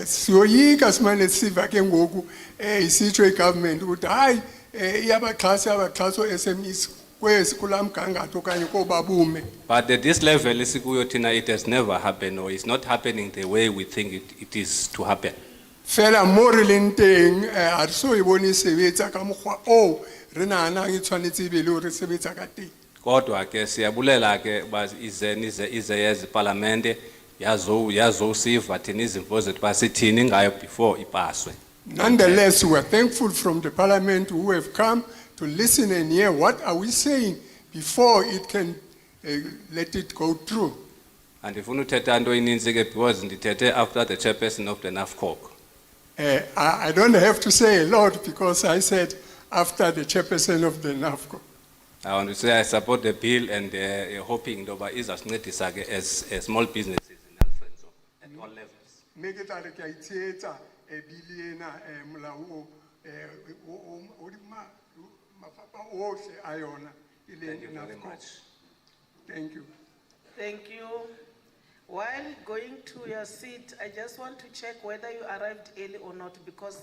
Siyoyika simane siva ke ngoku isitsho igovernment ukuthi hayi iyabaxhasa SMEs kwezi kula mgangatho okanye kobabume. But at this level, isikuyo thina, it has never happened, or it's not happening the way we think it is to happen. Fela mo re leng teng a re so e bone sebetsa ka mokgwa o re nahanang e tshwanetse e be le hore sebetsa ka teng. Kodwa ke siyabulela ke ize yezi parliamente yazosiva thina izimvo zethu basithini ngayo before ipaswe. Nonetheless, we are thankful from the parliament who have come to listen and hear what are we saying before it can let it go through. Andifuna uthetha into ininzi ke because ndithethe after the chairperson of the NAFCOC. I don't have to say a lot because I said after the chairperson of the NAFCO. I want to say I support the bill and hoping ndoba izasincedisa ke as small businesses in Alfred at all levels. Make it like I theater a billion mlawo Thank you very much. Thank you. Thank you. While going to your seat, I just want to check whether you arrived early or not, because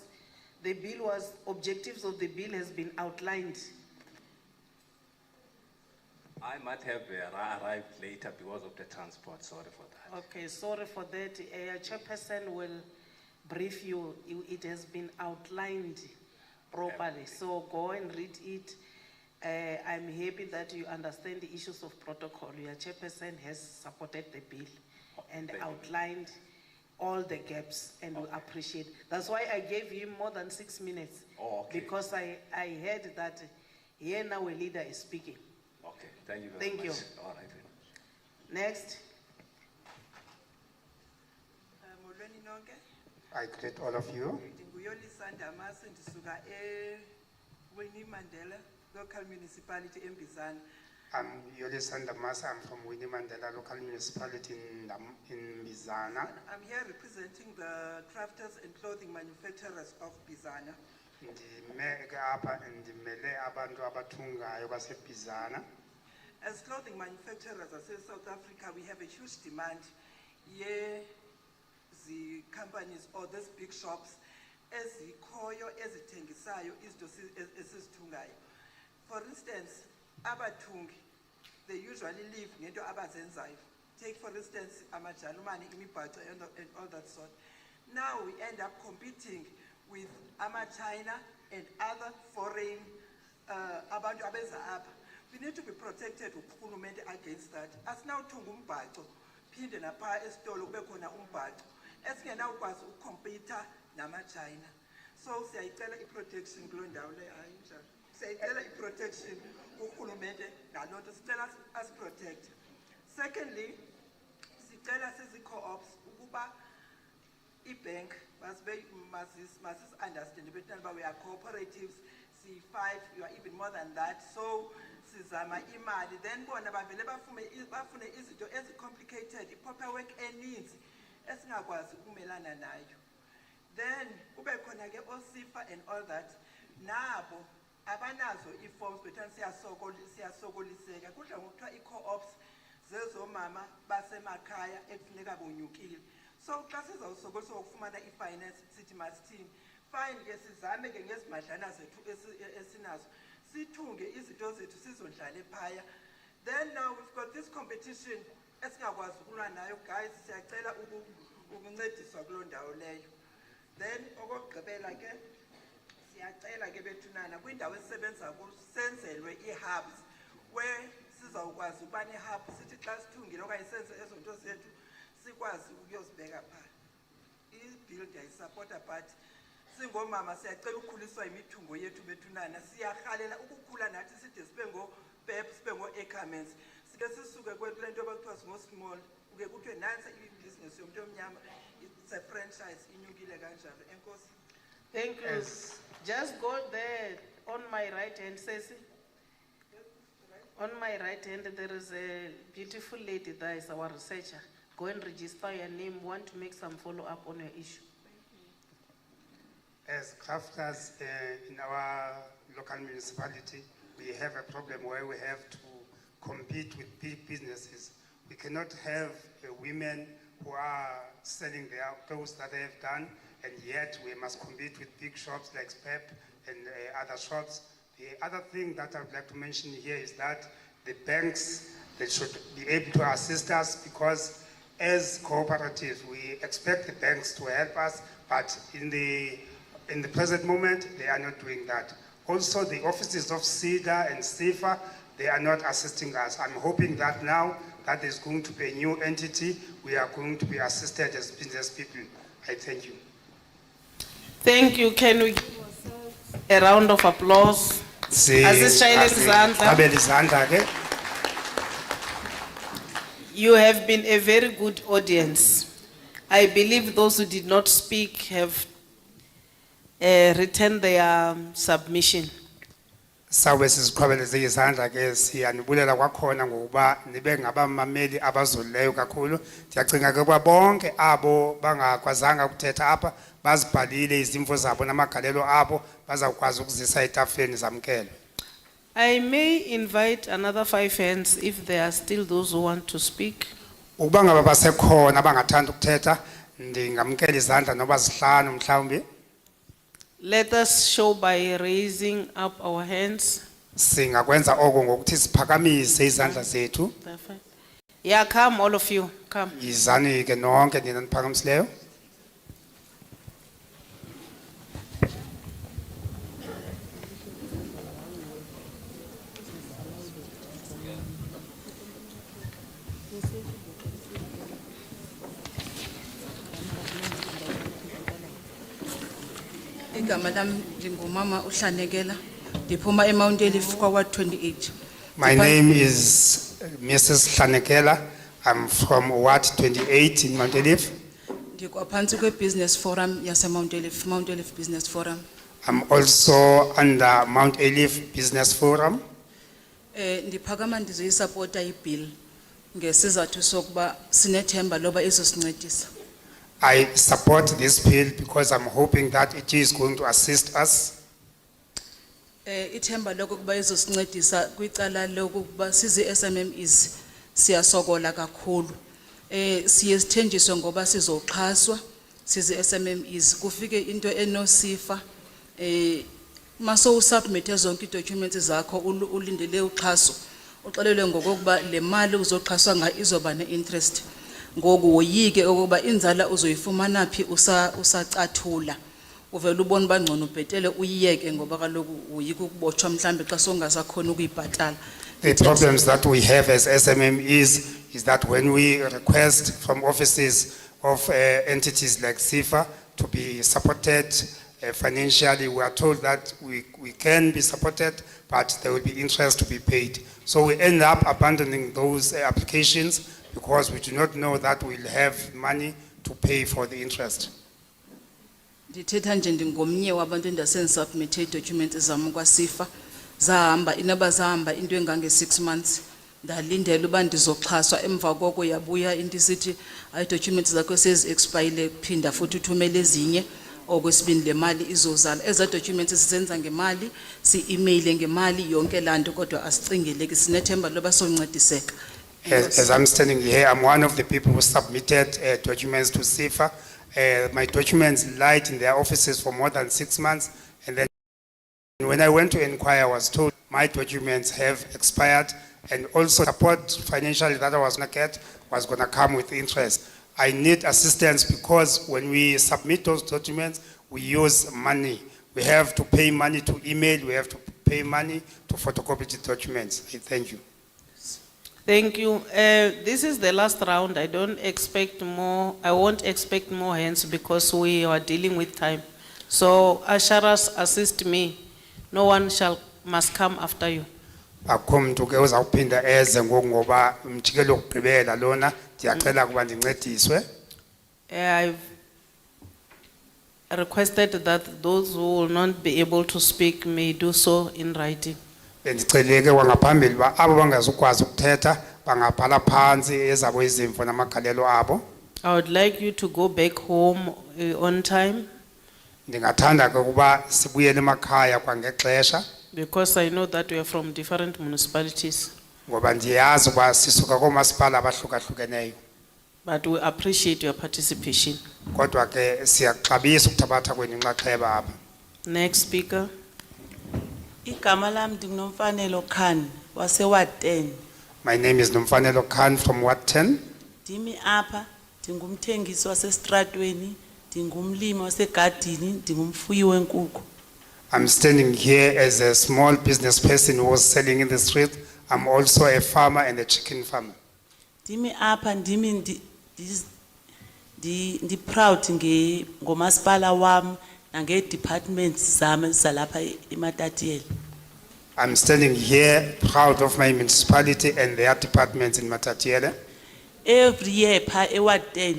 the bill objectives of the bill has been outlined. I might have arrived later because of the transport. Sorry for that. Okay, sorry for that. Your chairperson will brief you. It has been outlined properly, so go and read it. I'm happy that you understand the issues of protocol. Your chairperson has supported the bill and outlined all the gaps, and we appreciate. That's why I gave him more than 6 minutes. Oh, okay. Because I heard that here now a leader is speaking. Okay, thank you very much. Thank you. All right. Next. I greet all of you. Winnie Mandela, local municipality in Bizana. I'm Yoli Sandamasa. I'm from Winnie Mandela local municipality in Bizana. I'm here representing the crafters and clothing manufacturers of Bizana. As clothing manufacturers in South Africa, we have a huge demand. Yeah, the companies or these big shops, as the koyo, as the tengisayo, is esizithungayo. For instance, abathungi, they usually live ngento abazenzayo. Take for instance, amajalumani, imibhaco, and all that sort. Now we end up competing with China and other foreign abantu abeza apha. We need to be protected against that. As now thunga umbhaco, phinde napha esitolo kube khona umbhaco. Esingenawukwazi ukucompete nama-China. So siyayicela i-protection kulo ndawo le hayi njalo. Siyayicela i-protection kurhulumente naloo nto sicela asiprotect. Secondly, sicela sizi-co-ops ukuba i-bank must understand that we are cooperatives, C5, you are even more than that. So sizama imali, then bona bavele bafune izinto ezi-complicated, i-paperwork eninzi esingakwazi ukumelana nayo. Then ube khona ke osifa and all that. Nabo abanazo i-forms bethu siyasokoliseka. Kudla ngokuthiwa i-co-ops zezomama basemakhaya ekufuneka bonyukile. So xa sizawusokolisa ukufumana i-finance sithi masithini. Fine ke sizame ke ngezimadlana zethu esinazo. Sithunge izinto zethu sizondlala ephaya. Then now we've got this competition esingakwazi ukulwa nayo, guys, siyacela ukuncediswa kuloo ndawo leyo. Then okugqibela ke siyacela ke bethunana kwindawo esisebenza kuzo senzelwe i-hubs where sizawukwazi ukuba ne-hub sithi xa sithungile okanye senze ezo nto zethu sikwazi ukuyozibeka phaa. I-bill ndiyayisapota but singomama siyacela ukukhuliswa imithungo yethu bethunana. Siyarhalela ukukhula nathi side sibe ngoo-PEP sibe ngoo-ackermans. Sike sisuke kule nto bakuthiwa singo-small uke kuthiwe nansi ibhizinesi yomntu omnyama. It's a franchise inyukile kanjalo. Enkosi. Thank you. Yes. Just go there on my right hand, Ceci. On my right hand, there is a beautiful lady there, is our researcher. Go and register your name. We want to make some follow-up on your issue. As crafters in our local municipality, we have a problem where we have to compete with big businesses. We cannot have women who are selling their clothes that they have done, and yet we must compete with big shops like SPEP and other shops The other thing that I would like to mention here is that the banks, they should be able to assist us, because as cooperatives, we expect the banks to help us, but in the present moment, they are not doing that. Also, the offices of CEDA and CIFA, they are not assisting us. I'm hoping that now that there's going to be a new entity, we are going to be assisted as business people. I thank you. Thank you. Can we give ourselves a round of applause? Asishayele izandla. You have been a very good audience. I believe those who did not speak have returned their submission. Sawe siziqhwabeleze izandla ke siyanibulela kwakhona ngokuba nibe ngabamameli abazolileyo kakhulu. Ndiyacinga ke bonke abo bangakwazanga ukuthetha apha bazibhalile izimvo zabo namagalelo abo bazawukwazi ukuzisa etafeni zamkelo. I may invite another 5 hands if there are still those who want to speak. Ukuba ngaba basekhona abangathanda ukuthetha ndingamkela izandla noba zihlanu mhlawumbi. Let us show by raising up our hands. Singakwenza oko ngokuthi siphakamise izandla zethu. Yeah, come all of you, come. Izani ke nonke nina niphakamisileyo. Igama lami ngingumama uHlanekela ndiphuma eMount Elif kwaWard 28. My name is Mrs. Hlanekela. I'm from Ward 28 in Mount Elif. Ndikwaphansi kweBusiness Forum yaseMount Elif, Mount Elif Business Forum. I'm also under Mount Elif Business Forum. Ndiphakama ndizoyisupporta ibill ngesizathu sokuba sinethemba loba izosincedisa. I support this bill because I'm hoping that it is going to assist us. Ithemba lokuba izosincedisa kwicala lokuba sizi SMMEs siyasokola kakhulu. Siyesithenjiswe ngoba sizoxhaswa sizi SMMEs kufike into enosifa maso usubmit zonke documents zakho ulindele uxhaso uxelelwe ngokuba le mali uzoxhaswa nga izoba ne-interest. Ngoku woyike ukuba inzala uzoyifumana phi usacathula uvela ubona bangcono ubhetele uyiyeke ngoba kaloku uyike ukubotshwa mhlambe xa songasakhona ukuyibhatala. The problems that we have as SMMEs is that when we request from offices of entities like CIFA to be supported financially, we are told that we can be supported, but there will be interest to be paid. So we end up abandoning those applications because we do not know that we'll have money to pay for the interest. Ndithetha nje ndingomnye wabantu endasensubmit documents zam kwaSIFA zahamba inaba zahamba into engange 6 months ndalindela uba ndizoxhaswa emva koko yabuya into isithi ay documents zakho sezi expire phinda futhi uthumele ezinye okwesibini le mali izozala eza documents sisenza ngemali si-email ngemali yonke lanto kodwa asicingeleki sinethemba loba soncediseka. As I'm standing here, I'm one of the people who submitted documents to CIFA. My documents lied in their offices for more than 6 months. And then when I went to inquire, I was told my documents have expired. And also support financially that I was going to get was going to come with interest. I need assistance because when we submit those documents, we use money. We have to pay money to email. We have to pay money to photocopy the documents. I thank you. Thank you. This is the last round. I don't expect more. I won't expect more hands because we are dealing with time. So, Asharas, assist me. No one must come after you. Akho ke uzawuphinda eze ngoba umjikelo wokugqibela lona ndiyacela kuba ndincediswe. I've requested that those who will not be able to speak may do so in writing. Bendiceleke wangaphambili ba abo bangazukwazi ukuthetha bangabhala phansi ezabo izimvo namagalelo abo. I would like you to go back home on time. Ndingathanda ke kuba sibuyele emakhaya kwangexesha. Because I know that we are from different municipalities. Ngoba ndiyazi uba sisuka koomasipala abahlukahlukeneyo. But we appreciate your participation. Kodwa ke siyaxabisa ukuthabatha kwenu inxaxheba apha. Next speaker. Igama lami ndinguNomfanelo Khan wase Ward 10. My name is Nomfanelo Khan from Ward 10. Ndimi apha ndingumthengisi wasestratweni, ndingumlimi wasegadini, ndingumfuyi wenkukhu. I'm standing here as a small business person who was selling in the street. I'm also a farmer and a chicken farmer. Ndimi apha ndimi ndi proud ngomasipala wami nange departments zami zalapha eMatatiyela. I'm standing here proud of my municipality and their departments in Matatiele. Every year pha eWard 10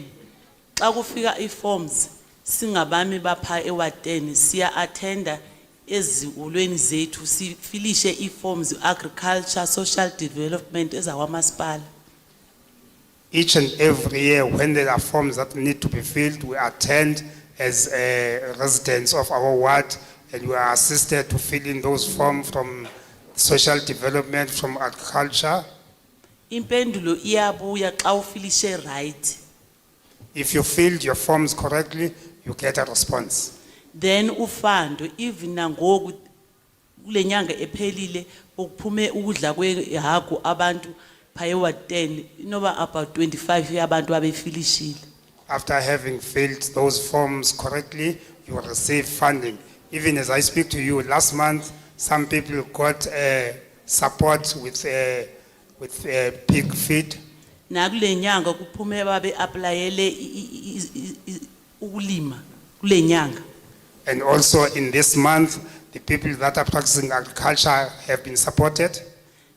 xa kufika iforms singabami bapha eWard 10 siya attenda eziholweni zethu sifilishe iforms agriculture social development ezakwamasipala. Each and every year when there are forms that need to be filled, we attend as residents of our ward and we are assisted to fill in those forms from social development, from agriculture. Impendulo iyabuya xa ufilishe right. If you filled your forms correctly, you get a response. Then ufando even nangoku kule nyanga ephelile ukuphume ukudla kwehagu abantu pha eWard 10 inoba about 25 yabantu abefilishile. After having filled those forms correctly, you will receive funding. Even as I speak to you, last month, some people got support with pig feed. Nakule nyanga kuphume babe applyele ukulima kule nyanga. And also in this month, the people that are practicing agriculture have been supported.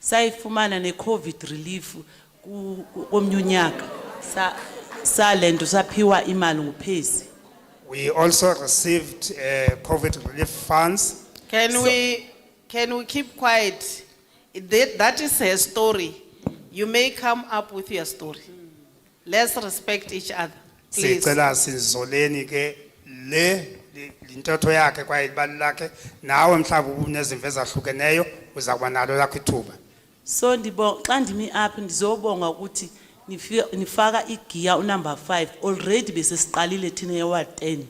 Sayifumana ne-COVID relief komnyunyaka salento saphiwa imali nguphezi. We also received COVID relief funds. Can we keep quiet? That is her story. You may come up with your story. Let's respect each other, please. Sicela sizoleni ke le intetho yakhe kwaye ibali lakhe nawe mhlawumbe unezimvo ezahlukeneyo uzakuba nalo lakho ithuba. So xa ndimi apha ndizobonga ukuthi nifaka igiya number 5 already bese siqalile thina eWard 10.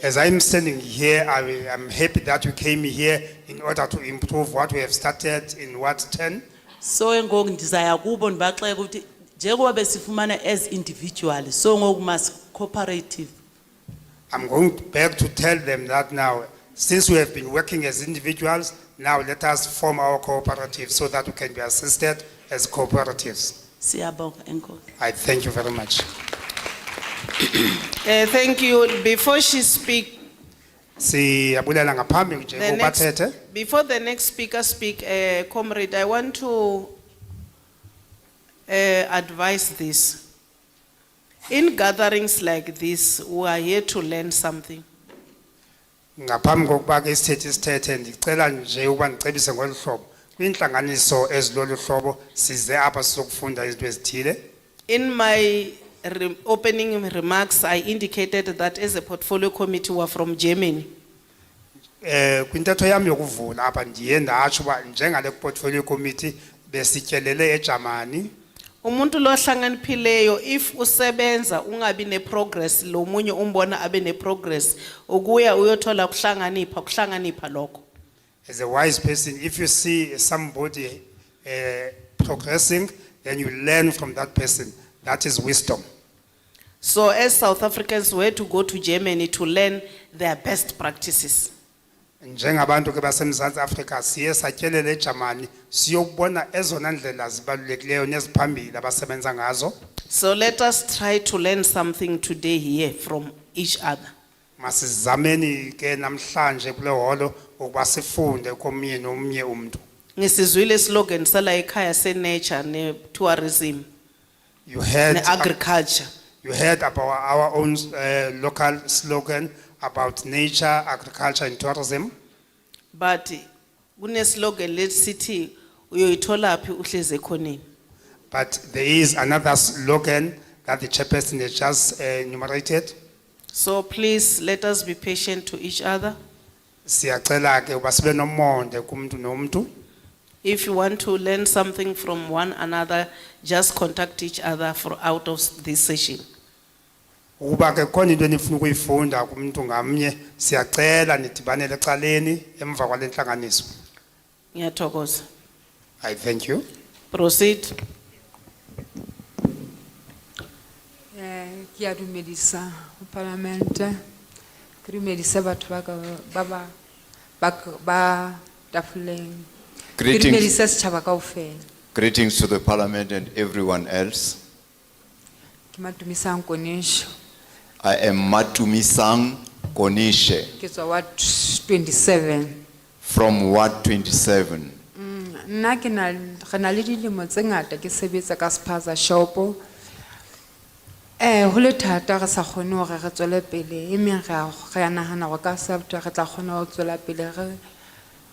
As I'm standing here, I'm happy that you came here in order to improve what we have started in Ward 10. So ngoku ndizaya kubo ndibaxeke ukuthi njengoba besifumana as individual so ngoku mas cooperative. I'm going back to tell them that now, since we have been working as individuals, now let us form our cooperative so that we can be assisted as cooperatives. Siyabonga enkosi. I thank you very much. Thank you. Before she speaks, Siyabulela ngaphambi nje kubathethe. before the next speaker speak, comrade, I want to advise this. In gatherings like this, we are here to learn something. Ngaphambi kokuba ke isithethe ndicela nje ukuba ndicebise ngolu hlobo. Kwinhlanganiso ezilolu hlobo size apha sizokufunda izinto ezithile. In my opening remarks, I indicated that as a portfolio committee, we are from Germany. Kwintetho yami yokuvula apha ndiye ndatsho uba njengale portfolio committee besityelele eJamani. Umuntu lo hlanganiphileyo if usebenza ungabi ne progress lo munye umbona abe ne progress ukuya uyothola kuhlanganipha lokho. As a wise person, if you see somebody progressing, then you learn from that person. That is wisdom. So as South Africans, we had to go to Germany to learn their best practices. Njengabantu ke baseMzantsi Afrika siye satyelele eJamani siyobona ezona ndlela zibalulekileyo neziphambili abasebenza ngazo. So let us try to learn something today here from each other. Masizameni ke namhlanje kule holo ukuba sifunde komnye nomnye umuntu. Ngisizwile slogan sala ekhaya se-nature ne-tourism. You heard agriculture. You heard about our own local slogan about nature, agriculture and tourism. But kune slogan let sithi uyoyithola phi uhleze khoneni. But there is another slogan that the chairperson has just enumerated. So please let us be patient to each other. Siyacela ke uba sibe nomonde kumuntu nomuntu. If you want to learn something from one another, just contact each other for out of this session. Ukuba ke khona into enifuna ukuyifunda kumuntu ngamnye siyacela nidibanele ecaleni emva kwale ntlanganiso. Ngiyathokoza. I thank you. Proceed. Ki a dumedisa parlamente. Ki dumedisa batho ba tafoleng. Ki Greetings. dumedisa setjhaba kaofela. Greetings to the parliament and everyone else. Ke Matumisang Konisho. I am Matumisang Konishe Ke tswa Ward 27. from Ward 27. Nna ke na re na le dilemo tse ngata ke sebetsa ka spaza shopo. Ho le thata re sa kgone hore re tswele pele e meng re ya nahana go ka sabta re tla kgona ho tswela pele re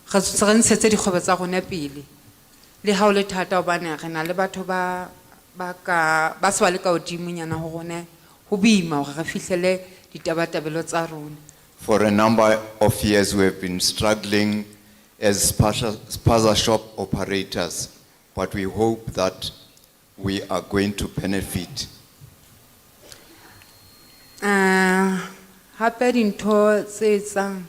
ntshetse dikgwebo tsa rona pele. Le ha o le thata hobane re na le batho ba se ba le ka hodimonyana ho rona ho boima hore re fihlele ditabatabelo tsa rona. For a number of years we have been struggling as spaza shop operators, but we hope that we are going to benefit. Hape dintho tse etsang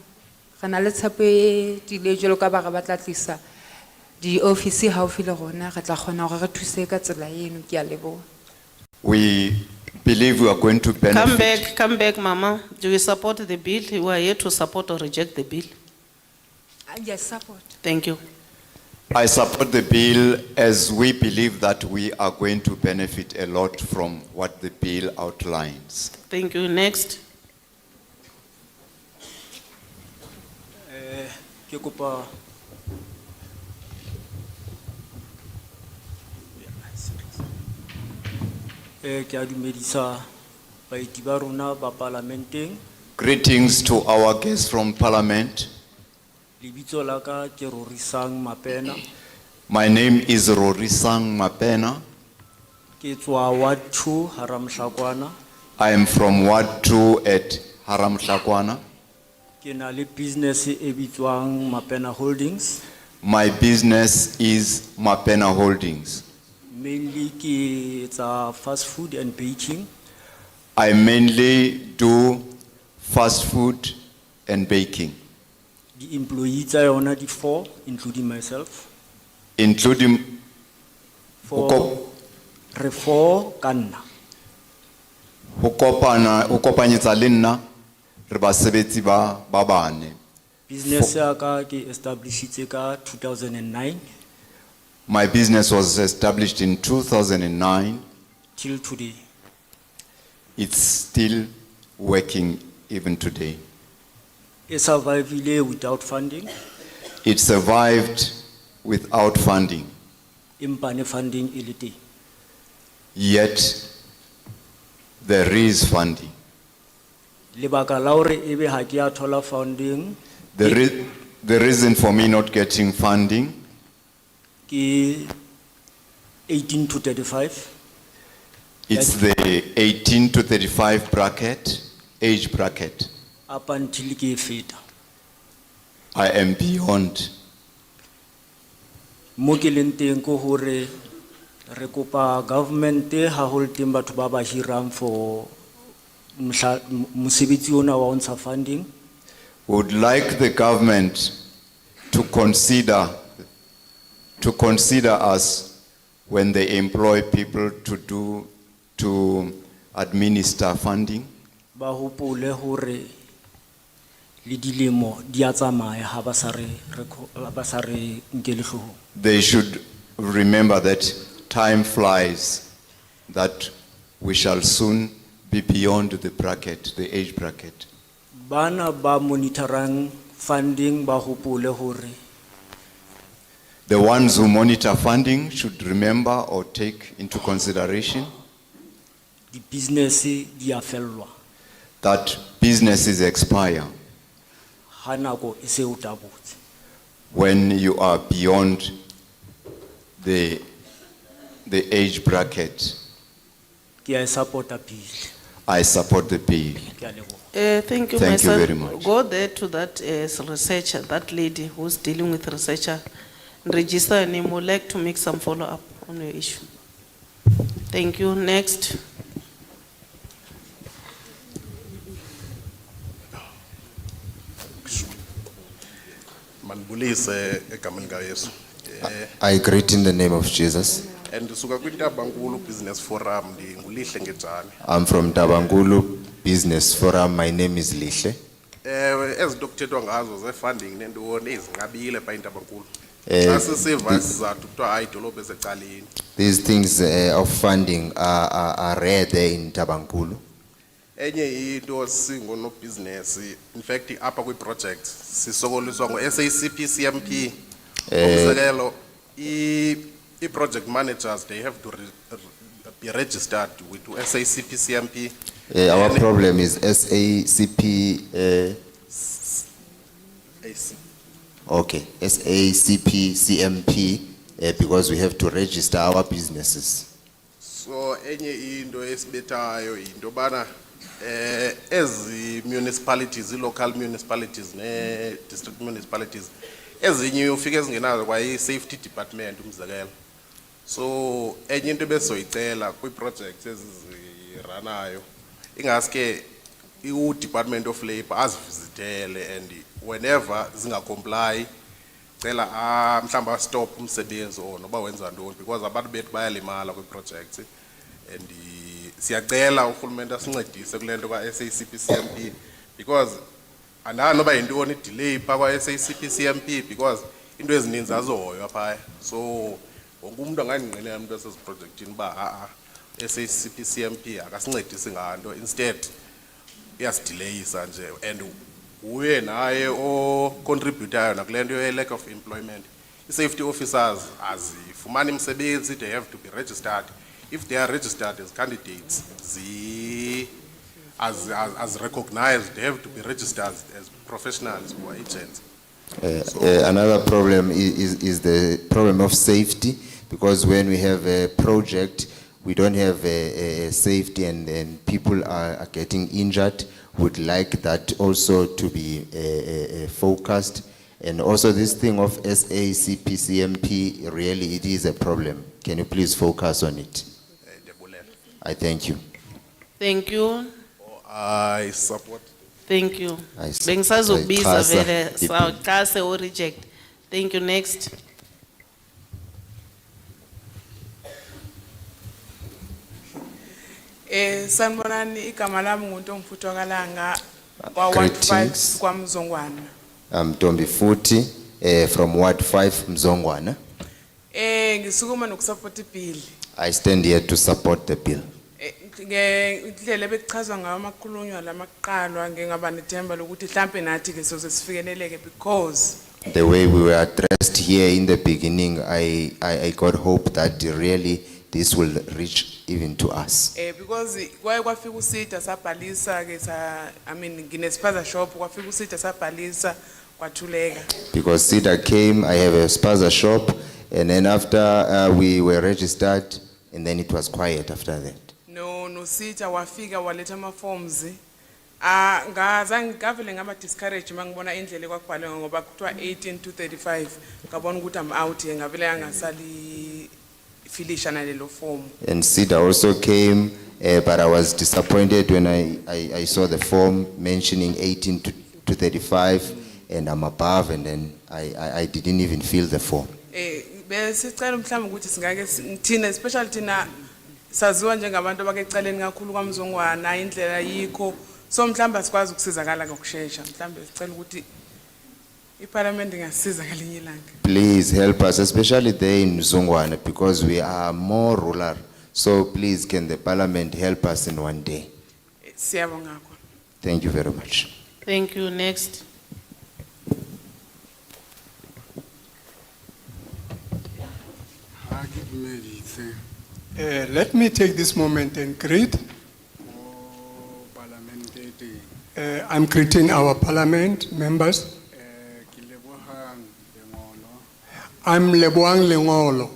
re na le tshepo e tiile jwalo ka ba re batla tlisa di office haufi le rona re tla kgona hore re thuse ka tsela eno. Ke a leboha. We believe we are going to benefit. Come back, Mama. Do you support the bill? You are here to support or reject the bill? Yes, support. Thank you. I support the bill as we believe that we are going to benefit a lot from what the bill outlines. Thank you. Next. Ke kopa ke a dumedisa baeti ba rona ba parlamenteng. Greetings to our guests from Parliament. Lebitso la ka ke Rorisang Mapena. My name is Rorisang Mapena. Ke tswa Ward 2 Haramhlakwana. I am from Ward 2 at Haramhlakwana. Ke na le business e bitswang Mapena Holdings. My business is Mapena Holdings. Mainly ke tsa fast food and baking. I mainly do fast food and baking, The employees tsa yona di 4 including myself. including Re 4 ka nna. ho kopanyetsa le nna re basebetsi ba bane. Business ya ka ke establishitse ka 2009 My business was established in 2009. till today. It's still working even today. E survivile without funding. It survived without funding, Empa ne funding e le teng. yet there is funding. Lebaka la hore ebe ha ke a thola funding The reason for me not getting funding ke 18 to 35. it's the 18 to 35 bracket, age bracket. Up until ke feta. I am beyond. Mo ke leng teng ko hore re kopa government ha ho le teng batho ba ba hirang for mosebetsi ona wa ho ntsha funding. Would like the government to consider us when they employ people to administer funding. Ba hopole hore le dilemo di a tsamaya ha ba sa re nkele hloohong. They should remember that time flies, that we shall soon be beyond the bracket, the age bracket. Bana ba monitorang funding ba hopole hore The ones who monitor funding should remember or take into consideration di business di a fellwa that businesses expire ha nako e se o tabotse. when you are beyond the age bracket. Ke a supporta bill. I support the bill. Ke a leboha. Thank you, Thank my you son. very much. Go there to that researcher, that lady who's dealing with researcher. Register a name. Would like to make some follow-up on your issue. Thank you. Next. Manbulise egameni likaYesu. I greet in the name of Jesus. And suka kwintabangulu business forum ngulihle ngejani. I'm from Tabangulu Business Forum. My name is Lihle. Ezinto kuthethwa ngazo ze-funding nentoni ezinqabile pha intabangulu. Eh, Asisiva isizathu kuthiwa hayi idolobhu esecaleni. These things of funding are rare there in Tabangulu. Enye into singono business, in fact apha kwi project sisokoliswa ngo SACP CMP. Umzekelo I project managers, they have to be registered with SACP CMP. Our problem is SACP. Okay, SACP CMP because we have to register our businesses. So enye into esibetayo into bana ezi municipalities, local municipalities ne district municipalities ezinye ufike ezingenazo kwa safety department umzekelo. So enye into besoyicela kwi projects eziziranayo ingaske I Department of Labor azivizitele and whenever zinga comply cela mhlamba stop umsebenzi noba wenza ntoni because abantu bethu bayalimala kwi projects and siyacela urhulumente asincedise kulento kwa SACP CMP because andani noba yintoni delay pha kwa SACP CMP because into ezininzi azohoywa phaya. So wonke umuntu angayinqinela umuntu eseziprojectini ba SACP CMP akasincedise nganto instead iyasidelayisa nje and uye naye contributayo nakulento ye lack of employment. I-safety officers azifumani imisebenzi, they have to be registered. If they are registered as candidates, as recognized, they have to be registered as professionals or agents. Another problem is the problem of safety because when we have a project, we don't have a safety and people are getting injured. Would like that also to be focused. And also this thing of SACP CMP, really it is a problem. Can you please focus on it? I thank you. Thank you. I support. Thank you. Bengisazobiza Bengisazobiza vele sawuxhase or reject. Thank you. Next. Sanibonani igama lami nguNtomfuthi Kalanga kwa Ward 5 Greetings. kwaMzongwana. I'm Tombi Futi from Ward 5 Mzongwana. Ngisukuma nokusupport ibill. I stand here to support the bill. Indlela bekuchazwa ngayo amakhulunywa lamaqalwa ngingaba nethemba lokuthi mhlambe nathi ke soze sifikeleleke because The way we were addressed here in the beginning, I got hope that really this will reach even to us. because kwaye kwafika usida sabhalisa ke nginespaza shop kwafika usida sabhalisa kwathuleka. Because CEDA came, I have a spaza shop, and then after we were registered, and then it was quiet after that. No sita wafika waletha ama forms ngazange ngavele ngaba discourage mangibona indlela kwakubhalwe ngoba kuthiwa 18 to 35 ngabona ukuthi am out ngavele angasali filisha nalelo form. And CEDA also came, but I was disappointed when I saw the form mentioning 18 to 35, and I'm above, and then I didn't even fill the form. Besicela mhlawumbe ukuthi singake thina especially thina saziwa njengabantu abakecaleni kakhulu kwaMzongwana indlela yikho so mhlawumbe asikwazi ukusizakala ngokusheshsha mhlawumbe sicela ukuthi iParliament ingasiza ngalinye ilanga. Please help us, especially there in Mzongwana, because we are more rural. So please, can the Parliament help us in one day? Siyabonga. Thank you very much. Thank you. Next. Let me take this moment and greet. I'm greeting our parliament members. I'm Leboang Lengolo.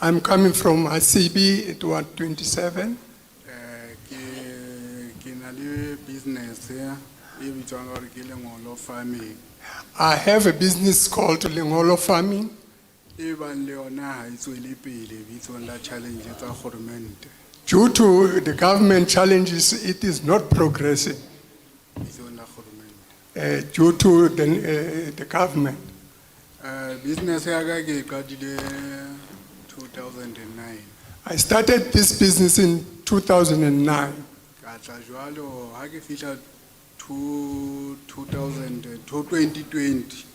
I'm coming from ACB at Ward 27. Business here, farming. I have a business called Lengolo Farming. Due to the government challenges, it is not progressing. due to the government. Business yaka ke qadile 2009. I started this business in 2009. Ka tla jwalo ha ke fihla 2020.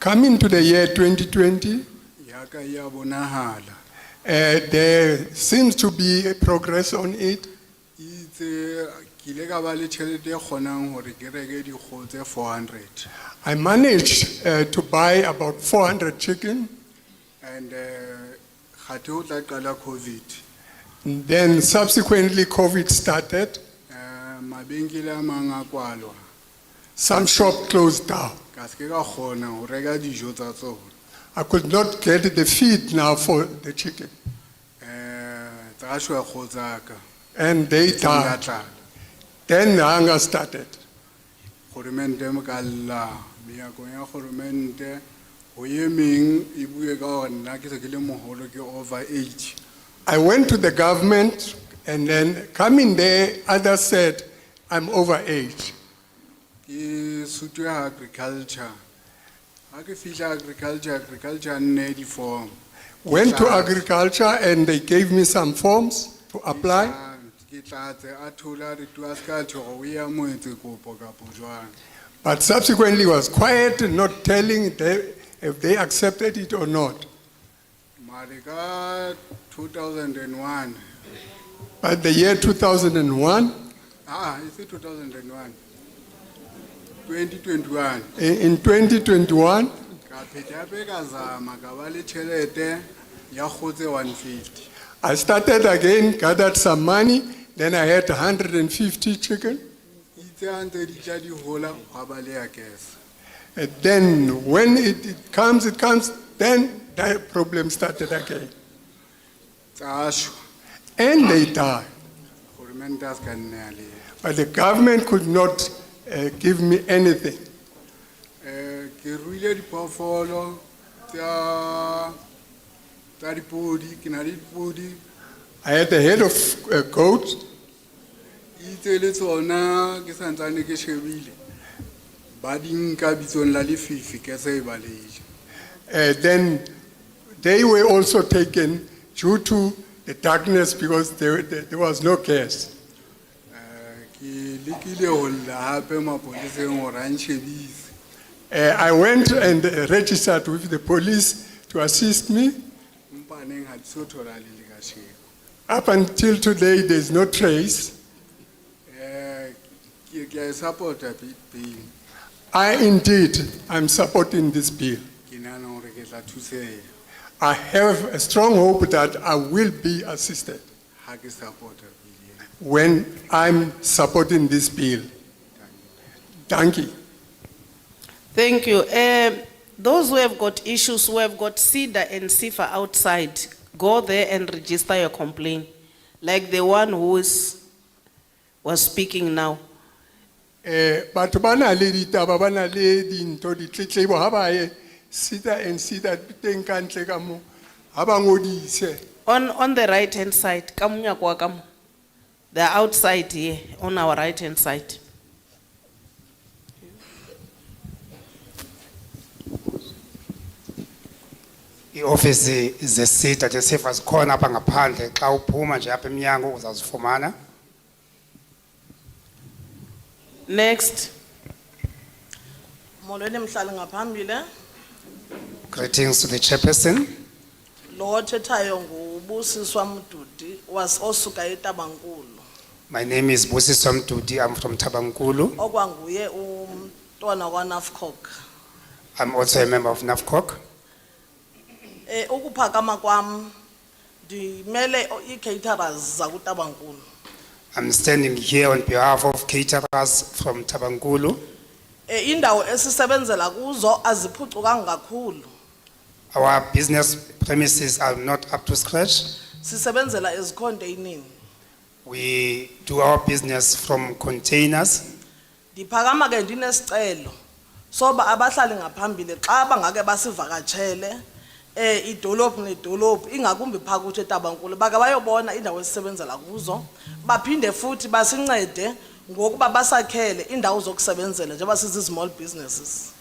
Coming to the year 2020, Yaka ya bonahala. there seems to be a progress on it. Itse kile ka ba le tšhelete e kgonang hore ke reke dikgoho tse 400. I managed to buy about 400 chicken. And kgathe ho tla qala COVID. Then subsequently COVID started. Mabenkele a mang a kwalwa. Some shops closed down. Ka se ke ka kgona ho reka dijo tsa tsona. I could not get the feed now for the chicken. Tsa shwa kgoho tsa ka. And they died. Then the hunger started. Kgoromente mo ka lla meakong ya kgoromente ho ye meng e bue ka hore nna ke se ke le moholo ke over age. I went to the government and then coming there, others said, I'm over age. Ke sutwe agriculture. Ha ke fihla agriculture nne di form. Went to agriculture and they gave me some forms to apply. Ke tlatse a thola re tua ska tho o ya mo etse kopo ka bojwang. But subsequently was quiet, not telling if they accepted it or not. Marika 2001. But the year 2001, Is it 2001? 2021. in 2021, Ka pheta pe ka zama ka ba le tšhelete ya kgoho tse 150. I started again, gathered some money, then I had 150 chicken. Itse a ntse di tla di hola hwa ba le ya gas. And then when it comes, then that problem started again. Tsa shwa. And they died. Kgoromente a se ka nne ya le. But the government could not give me anything. Ke ruile diphoofolo tsa dipodi, ke na le dipodi. I had a head of goat. Itse le tsona ke santsane ke shebile. Ba di nka bitsong la lefifi ke se e baleile. Then they were also taken due to the darkness because there was no gas. Ke lekile ho lla hape mapoleseng hore a nshebise. I went and registered with the police to assist me. Mpaneng ha di so thola le le ka sheko. Up until today, there's no trace. Ke a supporta bill. I'm supporting this bill. Ke nahana hore ke tla thuseha I have a strong hope that I will be assisted ha ke supporta bill. when I'm supporting this bill. Thank you. Thank you. Those who have got issues, who have got CEDA and CIFA outside, go there and register your complaint. Like the one who was speaking now. Batho ba na le ditaba, ba na le dintho, ditletlebo, ha ba ye SEDA and SEDA teng ka ntle ka moo, ha ba ngodise. On the right hand side, ka monyako wa ka mo. They're outside here, on our right hand side. I-office ze-SEDA ze-SIFA zikhona apha ngaphandle xa uphuma nje apha emnyango uzazifumana. Next. Molweni mhlali ngaphambile. Greetings to the chairperson. Lo othethayo nguBusiswa Mdudi was osuka eTabankulu. My name is Busiswa Mdudi. I'm from Tabankulu. Okwanguye umntwana kwaNAFCOC. I'm also a member of NAFCOC. Ukuphakama kwam ndimele i-caterers zakuTabankulu. I'm standing here on behalf of caterers from Tabankulu. Indawo esisebenzela kuzo aziphucukanga kakhulu. Our business premises are not up to scratch. Sisebenzela ezikhonteynini. We do our business from containers. Ndiphakama ke ndinesicelo soba abahlali ngaphambili xa bangake basivakatshele idolophu nedolophu ingakumbi phakathi eTabankulu bake bayobona indawo esisebenzela kuzo baphinde futhi basincede ngokuba basakhele indawo zokusebenzela njengoba sizi small businesses.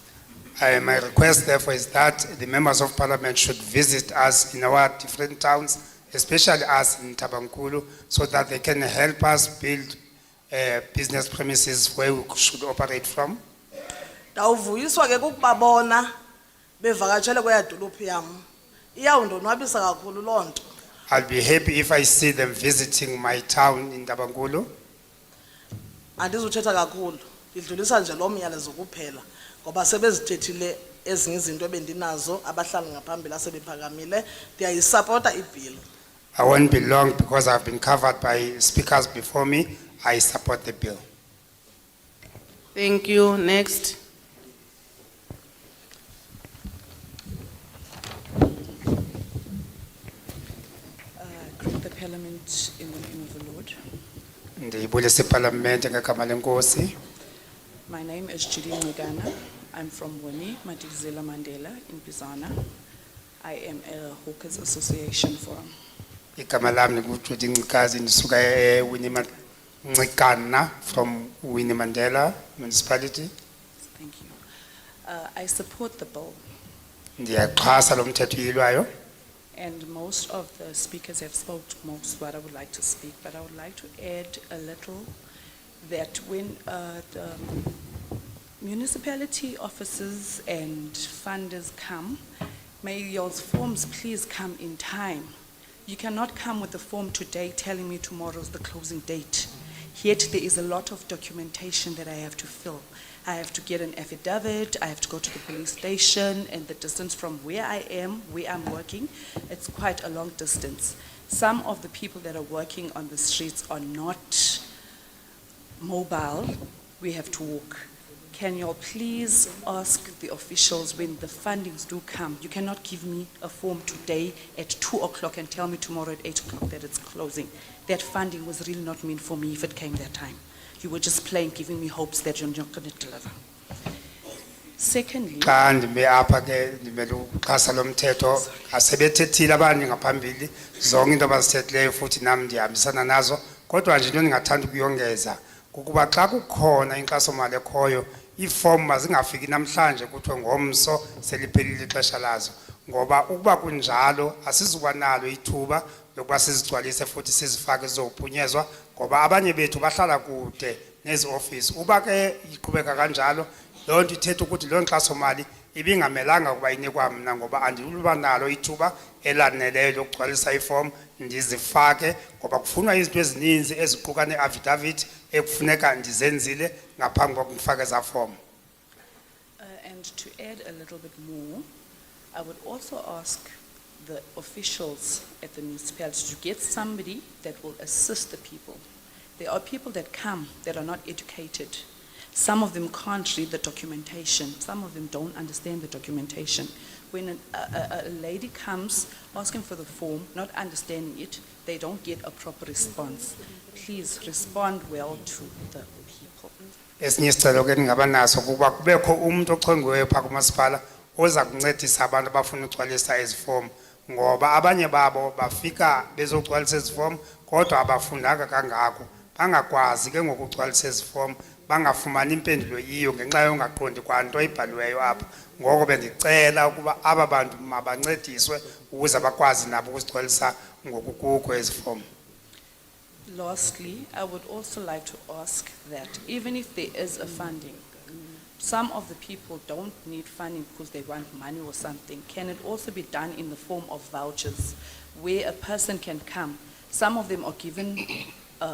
My request therefore is that the members of parliament should visit us in our different towns, especially us in Tabankulu, so that they can help us build business premises where we should operate from. Dawuvuyiswa ke kukubabona bevakatshele kweyadolophu yam. Iyawundonwabisa kakhulu lonto. I'll be happy if I see them visiting my town in Tabankulu. Andizuthetha kakhulu. Idlulisa nje lo myalezo kuphela ngoba sebezithethile ezinye izinto ebendinazo abahlali ngaphambili asebephakamile. Ndiyayisupporta ibill. I won't be long because I've been covered by speakers before me. I support the bill. Thank you. Next. Greet the Parliament in the name of the Lord. Ndiyibulisa iParliament ngegama lenkosi. My name is Judy Mwegana. I'm from Wemi, Madikizela Mandela in Bizana. I am a Hawkers Association forum. Igama lami nguJudy Ncikazi ndisuka eWinnie Ncikana from Winnie Mandela municipality. Thank you. I support the bill, Ndiyaxhasa lo mthetho uyilwayo. and most of the speakers have spoken most what I would like to speak, but I would like to add a little that when the municipality officers and funders come, may your forms please come in time. You cannot come with the form today telling me tomorrow's the closing date. Yet there is a lot of documentation that I have to fill. I have to get an affidavit, I have to go to the police station, and the distance from where I am, where I'm working, it's quite a long distance. Some of the people that are working on the streets are not mobile, we have to walk. Can you all please ask the officials when the fundings do come, you cannot give me a form today at 2 o'clock and tell me tomorrow at 8 o'clock that it's closing. That funding was really not meant for me if it came that time. You were just playing, giving me hopes that you're not going to deliver. Secondly, Xa ndime apha ke ndimele ukuxhasa lo mthetho asebethethile abantu ngaphambili zonke into abazithethileyo futhi nami ndihambisana nazo kodwa nje into ndingathanda ukuyongeza kukuba xa kukhona inkxasomali ekhoyo iifomu mazingafiki namhlanje kuthiwe ngomso seliphelile ixesha lazo ngoba ukuba kunjalo asizukuba nalo ithuba lokuba sizigcwalise futhi sizifake zizophunyezwa ngoba abanye bethu bahlala kude nezi office uba ke iqhubeka kanjalo loo nto ithetha ukuthi loo nkxasomali ibingamelanga ukuba inikwa mna ngoba andikuba nalo ithuba elaneleyo lokugcwalisa ifomu ndizifake ngoba kufunwa izinto ezininzi eziquka ne-affidavit ekufuneka ndizenzile ngaphambi kokufaka eza fomu. and to add a little bit more, I would also ask the officials at the municipality to get somebody that will assist the people. There are people that come that are not educated. Some of them can't read the documentation. Some of them don't understand the documentation. When a lady comes asking for the form, not understanding it, they don't get a proper response. Please respond well to the people. Esinye isicelo ke ndingaba naso kuba kubekho umuntu ochongiweyo phaa kumasipala oza kuncedisa abantu abafuna ukugcwalisa ezi fomu ngoba abanye babo bafika bezogcwalisa ezi fomu kodwa abafundanga kangako bangakwazi ke ngokugcwalisa ezi fomu bangafumani impendulo yiyo ngenxa yongaqondi kwanto ibhaliweyo apha ngoko bendicela ukuba aba bantu mabancediswe ukuze bakwazi nabo ukuzigcwalisa ngokukuko ezi fomu. Lastly, I would also like to ask that even if there is a funding, some of the people don't need funding because they want money or something. Can it also be done in the form of vouchers where a person can come? Some of them are given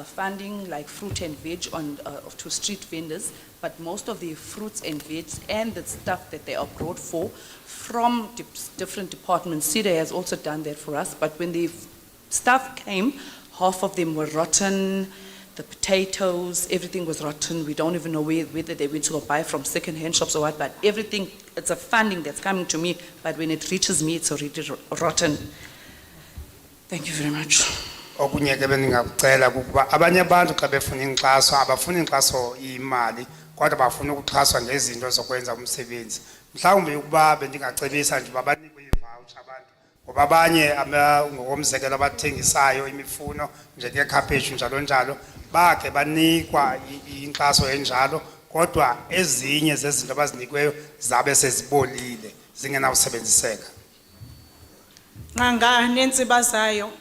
funding like fruit and veg to street vendors, but most of the fruits and veg and the stuff that they are brought for from different departments, CEDA has also done that for us, but when the stuff came, half of them were rotten, the potatoes, everything was rotten. We don't even know whether they went to go buy from second-hand shops or what, but everything, it's a funding that's coming to me, but when it reaches me, it's already rotten. Thank you very much. Okunye ke bendingakucela kukuba abanye abantu xa befuna inkxaso abafuni inkxaso imali kodwa bafuna ukuxhaswa ngezinto zokwenza umsebenzi. Mhlawumbe ukuba bendingacebisa nje uba banikwe ii-voucher abantu Ngoba abanye ngokomzekelo abathengisayo imifuno njenge cabbage njalo njalo bakhe banikwa inkxaso enjalo kodwa ezinye zezinto abazinikweyo zabe sezibolile zingenawusebenziseka. Nqanga nentsiba zayo.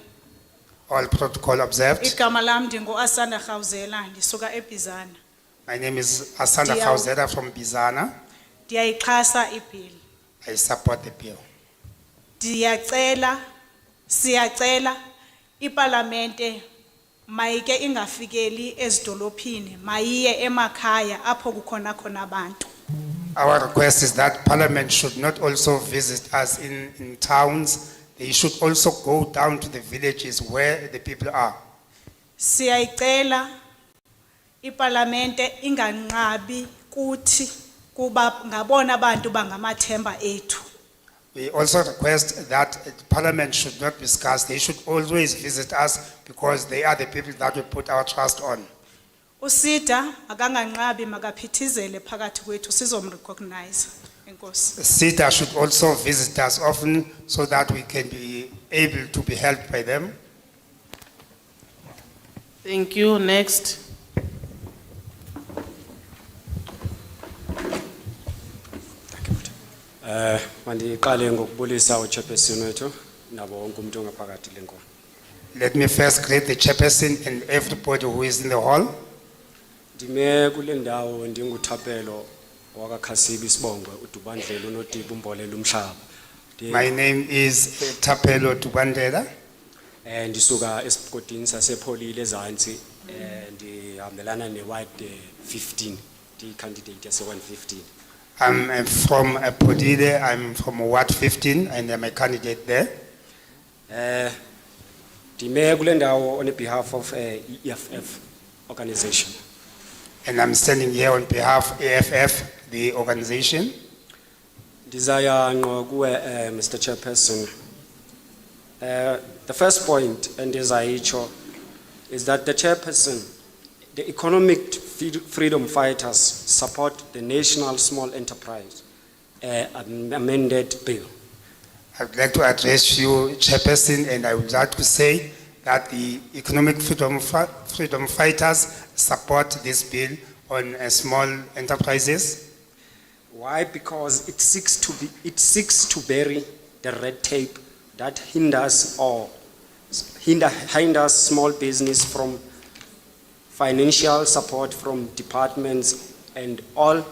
All protocol observed. Igama lam ndingu-Asanda Rhawuzela ndisuka eBizana. My name is Asanda Rhawuzela from Bizana. Ndiyayixhasa i-bill. I support the bill. Siyacela iparlamente mayike ingafikeli ezidolophini mayiye emakhaya apho kukhona khona abantu. Our request is that Parliament should not also visit us in towns. They should also go down to the villages where the people are. Siyayicela iparlamente inganqabi kuthi kuba ngabona abantu bangamathemba ethu. We also request that Parliament should not be scarce. They should always visit us because they are the people that we put our trust on. Usida akanganqabi makaphithizele phakathi kwethu sizomrecognize. Enkosi. SETA should also visit us often so that we can be able to be helped by them. Thank you. Next. Mandiqale ngokubulisa uchairperson wethu nabo wonke umuntu ongaphakathi lenkolo. Let me first greet the chairperson and everybody who is in the hall. Ndime kule ndawo ndingutapelo wakaKhasibi Sibongwe uDubandlela uNodiba umbolela umhlaba. My name is Tapelo Tubandela. Ndisuka esigodini sasepholile ezantsi ndihambelana neWard 15 di candidate yase 115. I'm from Podile. I'm from Ward 15 and I'm a candidate there. Ndime kule ndawo on behalf of EFF organization. And I'm standing here on behalf of EFF, the organization. Desire Mr. Chairperson. The first point, and desire is that the chairperson, the economic freedom fighters support the National Small Enterprise amended bill. I would like to address you, Chairperson, and I would like to say that the economic freedom fighters support this bill on small enterprises. Why? Because it seeks to bury the red tape that hinders small business from financial support from departments and all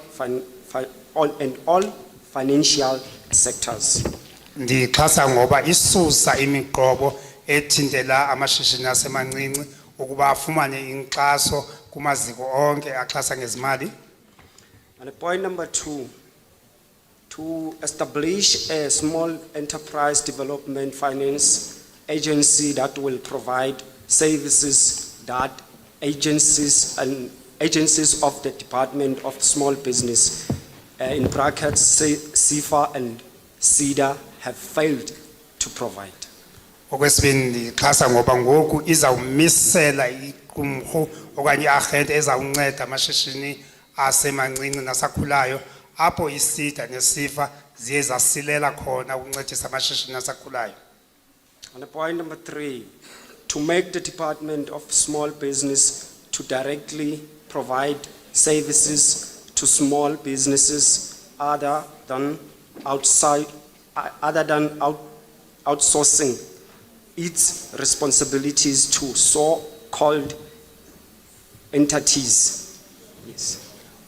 financial sectors. Ndixhasa ngoba isusa imiqobo ethintela amashishini asemancinci ukuba afumane inkxaso kumaziko onke axhasa ngezimali. And point number 2, to establish a small enterprise development finance agency that will provide services that agencies of the Department of Small Business, in brackets CIFA and SEDA, have failed to provide. Okwesibini ndixhasa ngoba ngoku izawumisela iqumrhu okanye iarhente ezawunceda amashishini asemancinci nasakhulayo apho isida nesifa ziye zasilela khona ukuncedisa amashishini asakhulayo. And point number 3, to make the Department of Small Business to directly provide services to small businesses other than outsourcing its responsibilities to so-called entities. Yes.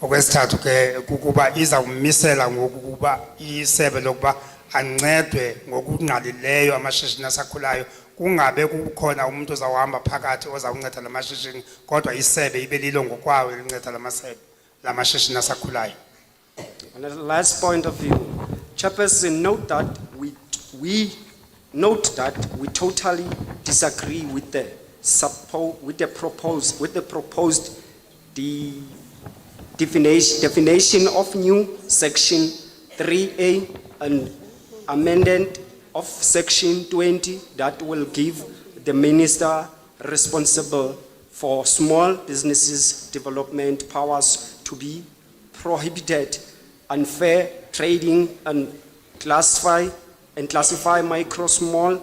Okwesithathu ke kukuba izawumisela ngokuba isebe lokuba ancedwe ngokungqalileyo amashishini asakhulayo kungabe kukhona umuntu ozawuhamba phakathi ozawunceda lamashishini kodwa isebe ibe lilo ngokwawo elinceda lamashishini asakhulayo. On the last point of view, Chairperson, note that we totally disagree with the proposed definition of new section 3A and amendment of section 20 that will give the minister responsible for small businesses development powers to be prohibited unfair trading and classify and classify micro, small,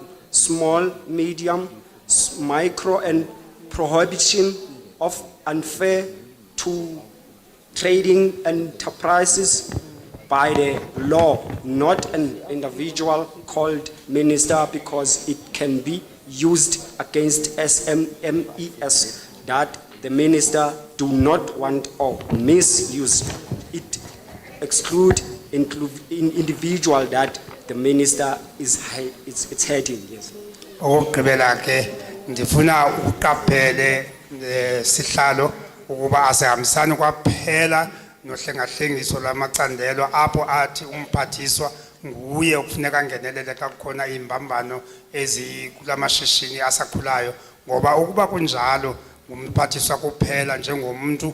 medium, micro, and prohibition of unfair to trading enterprises by the law, not an individual called minister, because it can be used against SMMEs that the minister do not want or misuse. It exclude individual that the minister it's heading, yes. Okugqibela ke ndifuna uqaphele sihlalo ukuba asihambisani kwaphela nohlengahlengiso lamacandelo apho athi umphathiswa nguye okufuneka ngenelele xa kukhona imbambano ezikulamashishini asakhulayo, ngoba ukuba kunjalo ngumphathiswa kuphela njengomuntu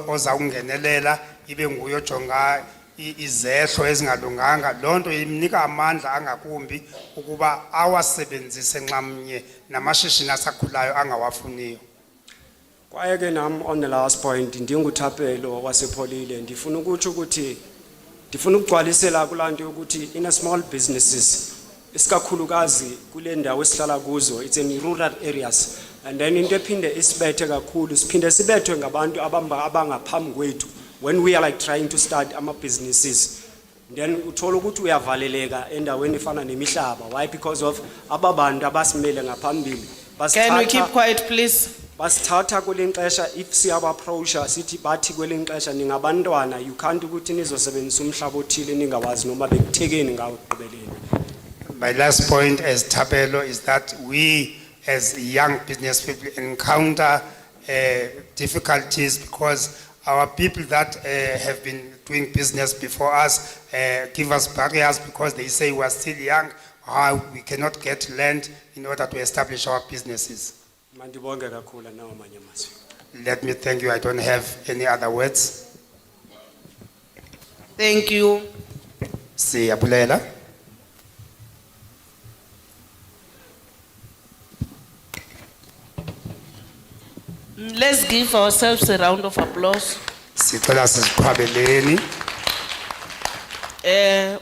ozawungenelela ibe nguye ojonga izehlo ezingalunganga. Lonto imnika amandla angakumbi ukuba awasebenzise nxamnye namashishini asakhulayo angawafuniyo. Kwaye ke nam on the last point ndinguThapelo wasepholile ndifuna ukuthi ndifuna ukugcwalisela kulanto ukuthi in a small businesses isikakhulukazi kule ndawo esihlala kuzo, it's in rural areas, and then into ephinde isibethe kakhulu siphinde sibethwe ngabantu abangaphambi kwethu when we are like trying to start ama businesses, then uthola ukuthi uyavaleleka endaweni efana nemihlaba. Why? Because of ababantu abasimele ngaphambili. Can we keep quiet, please? Basithatha kwelexesha if siyaba approacha sithi bathi kwelexesha ningabantwana, you can't ukuthi nizosebenzisa umhlaba othile ningawazi noma bekuthekeni ngawo ekugqibeleni. My last point as Thapelo is that we as young business people encounter difficulties because our people that have been doing business before us give us barriers because they say we are still young, we cannot get land in order to establish our businesses. Mandibonge kakhulu nawo amanye amazwi. Let me thank you. I don't have any other words. Thank you. Siyabulela. Let's give ourselves a round of applause. Sicela siziqhwabeleni.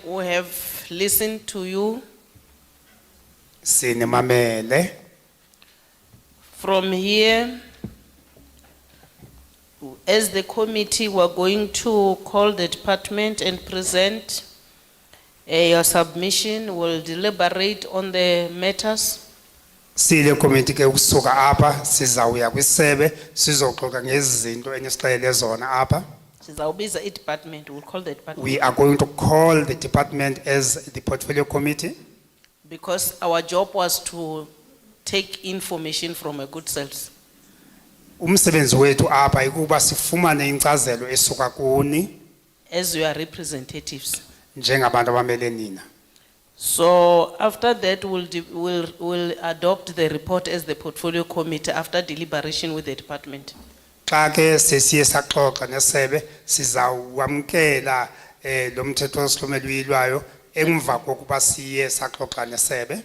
We have listened to you. Sinemamele. From here, as the committee, we're going to call the department and present your submission. We'll deliberate on the matters. Sile committee ke ukusuka apha sizawuya kwisebe sizoxoxa ngezinto enisixelele zona apha. Sizawubiza i-department. We'll call the department. We are going to call the department as the portfolio committee. Because our job was to take information from a good source. Umsebenzi wethu apha ikuba sifumane inkcazelo esuka kuni As your representatives. njengabantu abamele nina. So after that, we'll adopt the report as the portfolio committee after deliberation with the department. Xa ke sesiye saxoxa nesebe sizawamkela lo mthetho osihlomela emva kokuba siye saxoxa nesebe.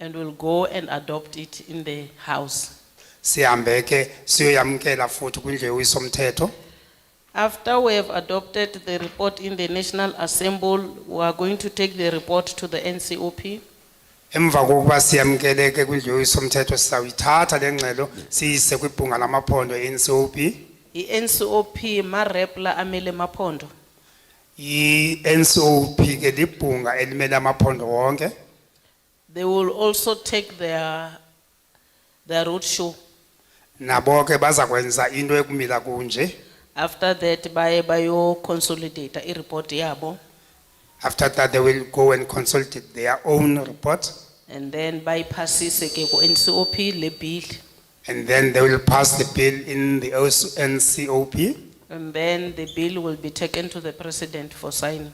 And we'll go and adopt it in the house. Sihambe ke siyoyamkela futhi kwindlu yesomthetho. After we have adopted the report in the National Assembly, we are going to take the report to the NCOP. Emva kokuba siyamkele ke kwindlu yesomthetho sizawuyithatha lengxelo siyise kwibhunga lamaphondo eNCOP. I-NCOP marepla amele maphondo. I-NCOP ke libhunga elimele amaphondo wonke. They will also take their road show. Nabo ke bazakwenza into ekumila kunje. After that, bayo consolidate a report yabo. After that, they will go and consolidate their own report. And then bypassise ke ku NCOP le bill. And then they will pass the bill in the NCOP. And then the bill will be taken to the president for signing.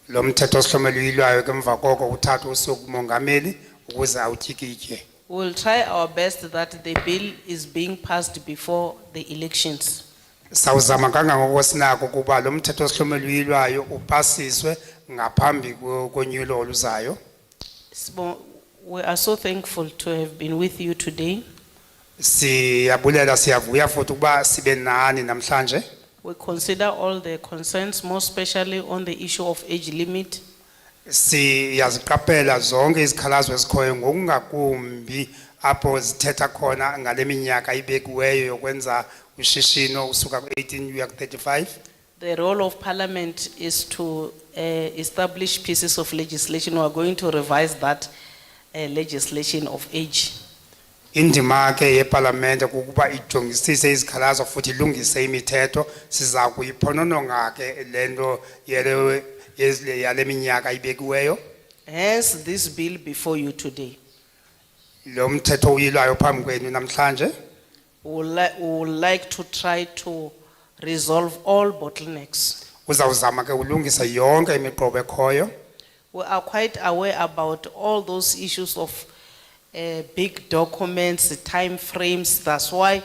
Lo mthetho osihlomela ke emva koko uthathwa usuku kumongameli ukuze awutyikitye. We will try our best that the bill is being passed before the elections. Sawuzama kangangoko sinako kuba lo mthetho osihlomela upasiswe ngaphambi konyulo oluzayo. We are so thankful to have been with you today. Siyabulela siyavuya futhi kuba sibe nani namhlanje. We consider all the concerns, more especially on the issue of age limit. Siyaziqaphela zonke izikhalazo ezikhoyo ngokungakumbi apho zithetha khona ngale minyaka ibekiweyo yokwenza ushishino usuka ku-18 uya ku-35. The role of Parliament is to establish pieces of legislation. We are going to revise that legislation of age. Indima ke yeParliament kukuba ijongisise izikhalazo futhi ilungise imithetho siza kuyiphonononga ke lento yale minyaka ibekiweyo. Hence this bill before you today. Lo mthetho uyilwayo phambi kwenu namhlanje. We would like to try to resolve all bottlenecks. Uzawuzama ke ulungisa yonke imiqobo ekhoyo. We are quite aware about all those issues of big documents, time frames. That's why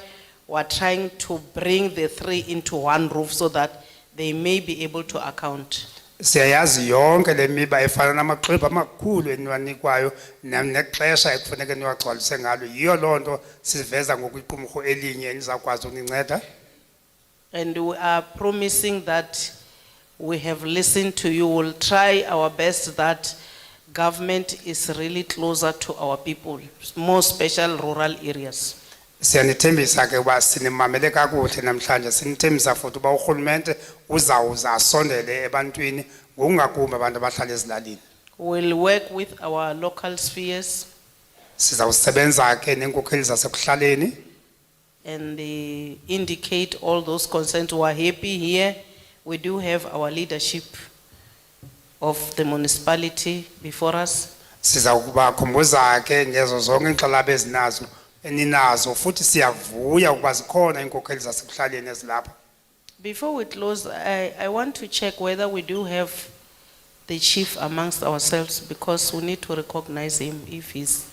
we are trying to bring the three into one roof so that they may be able to account. Siyayazi yonke le miba efana namaxwebhu amakhulu eniwanikwayo nexesha ekufuneka niwagcwalise ngalo. Yiyo loo nto siveza ngokwiqumrhu elinye enizakwazi uninceda. And we are promising that we have listened to you. We'll try our best that government is really closer to our people, more special rural areas. Siyanithembisa ke uba sinimamele kakuhle namhlanje, sinithembisa futhi uba urhulumente uzawuza asondele ebantwini ngokungakumbi abantu abahlala ezilalini. We'll work with our local spheres Sizawusebenza ke nenkokheli zasekuhlaleni and they indicate all those concerns who are happy here. We do have our leadership of the municipality before us. Sizakubakhumbuza ke ngezo zonke inkxalabo ezinazo eninazo futhi siyavuya ukuba zikhona inkokheli zasekuhlaleni ezilapha. Before we close, I want to check whether we do have the chief amongst ourselves, because we need to recognize him if he's,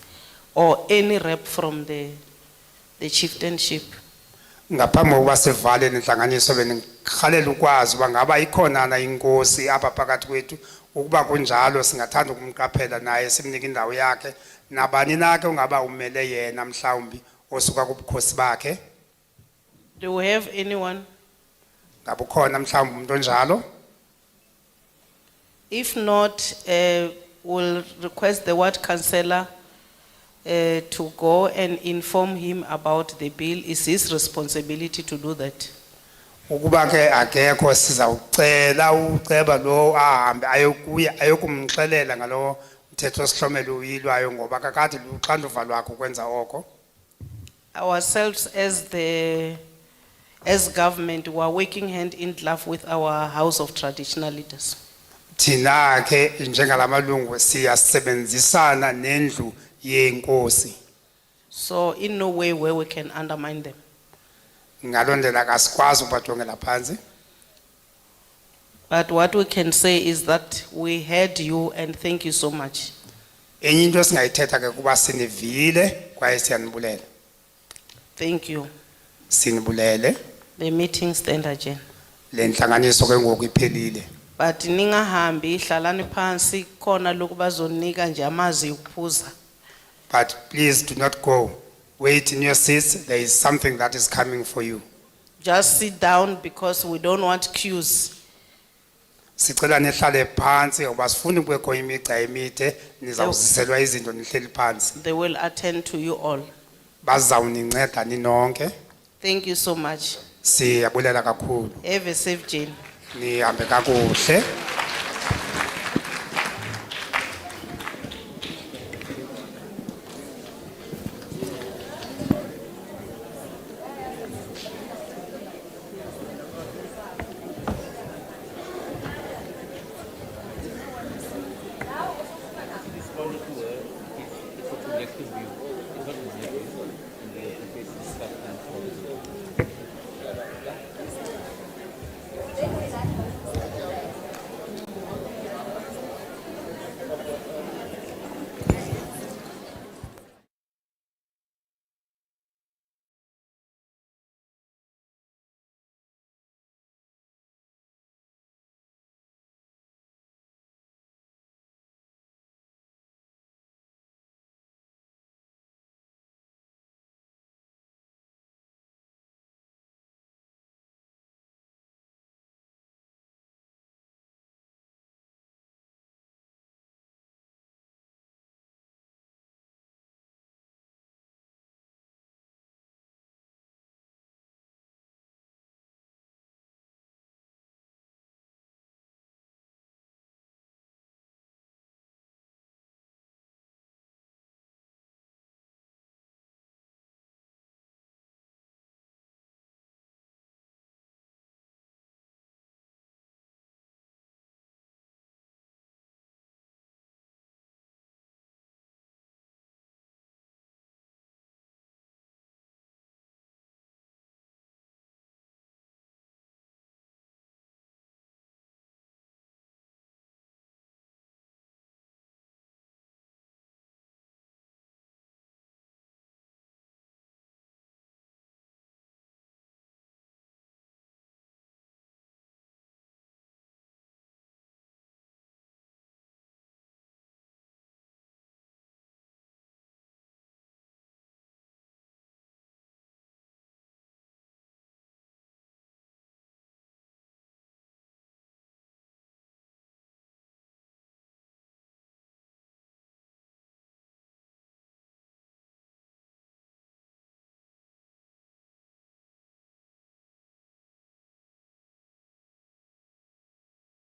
or any rep from the chieftainship. Ngaphambi kokuba sivale nenhlanganiso benirhalela ukwazi uba ngaba ikhona na inkosi apha phakathi kwethu. Ukuba kunjalo singathanda ukumqaphela naye simnike indawo yakhe. Nabani na ke ungaba umele yena mhlawumbi osuka kubukhosi bakhe. Do we have anyone? Ngabe ukhona mhlawumbi umuntu onjalo? If not, we'll request the ward councillor to go and inform him about the bill. It's his responsibility to do that. Ukuba ke akekho sizawucela uceba lo ahambe ayokumxelela ngalo mthetho sihlomelo uyilwayo ngoba kakade luxanduva lwakho ukwenza oko. Ourselves as government, we are working hand in glove with our House of Traditional Leaders. Thina ke njengalamalungu siyasebenzisana nendlu yenkosi. So in no way where we can undermine them. Ngalondela kasikwazi ukubajongela phansi. But what we can say is that we heard you and thank you so much. Enye into singayithetha ke kuba sinivile kwaye siyanibulela. Thank you. Sinibulele. The meeting stand adjourned. Le nhlanganiso ke ngoku iphelile. But ningahambi hlalani phansi khona lokhu bazonika nje amazi ukuphuza. But please do not go. Wait in your seats. There is something that is coming for you. Just sit down because we don't want queues. Sicela nihlale phansi ngoba sifuni kubekho imigca emide nizawuziselwa izinto nihleli phansi. They will attend to you all. Bazawuninceda ninonke. Thank you so much. Siyabulela kakhulu. Have a safe journey. Nihambe kakuhle.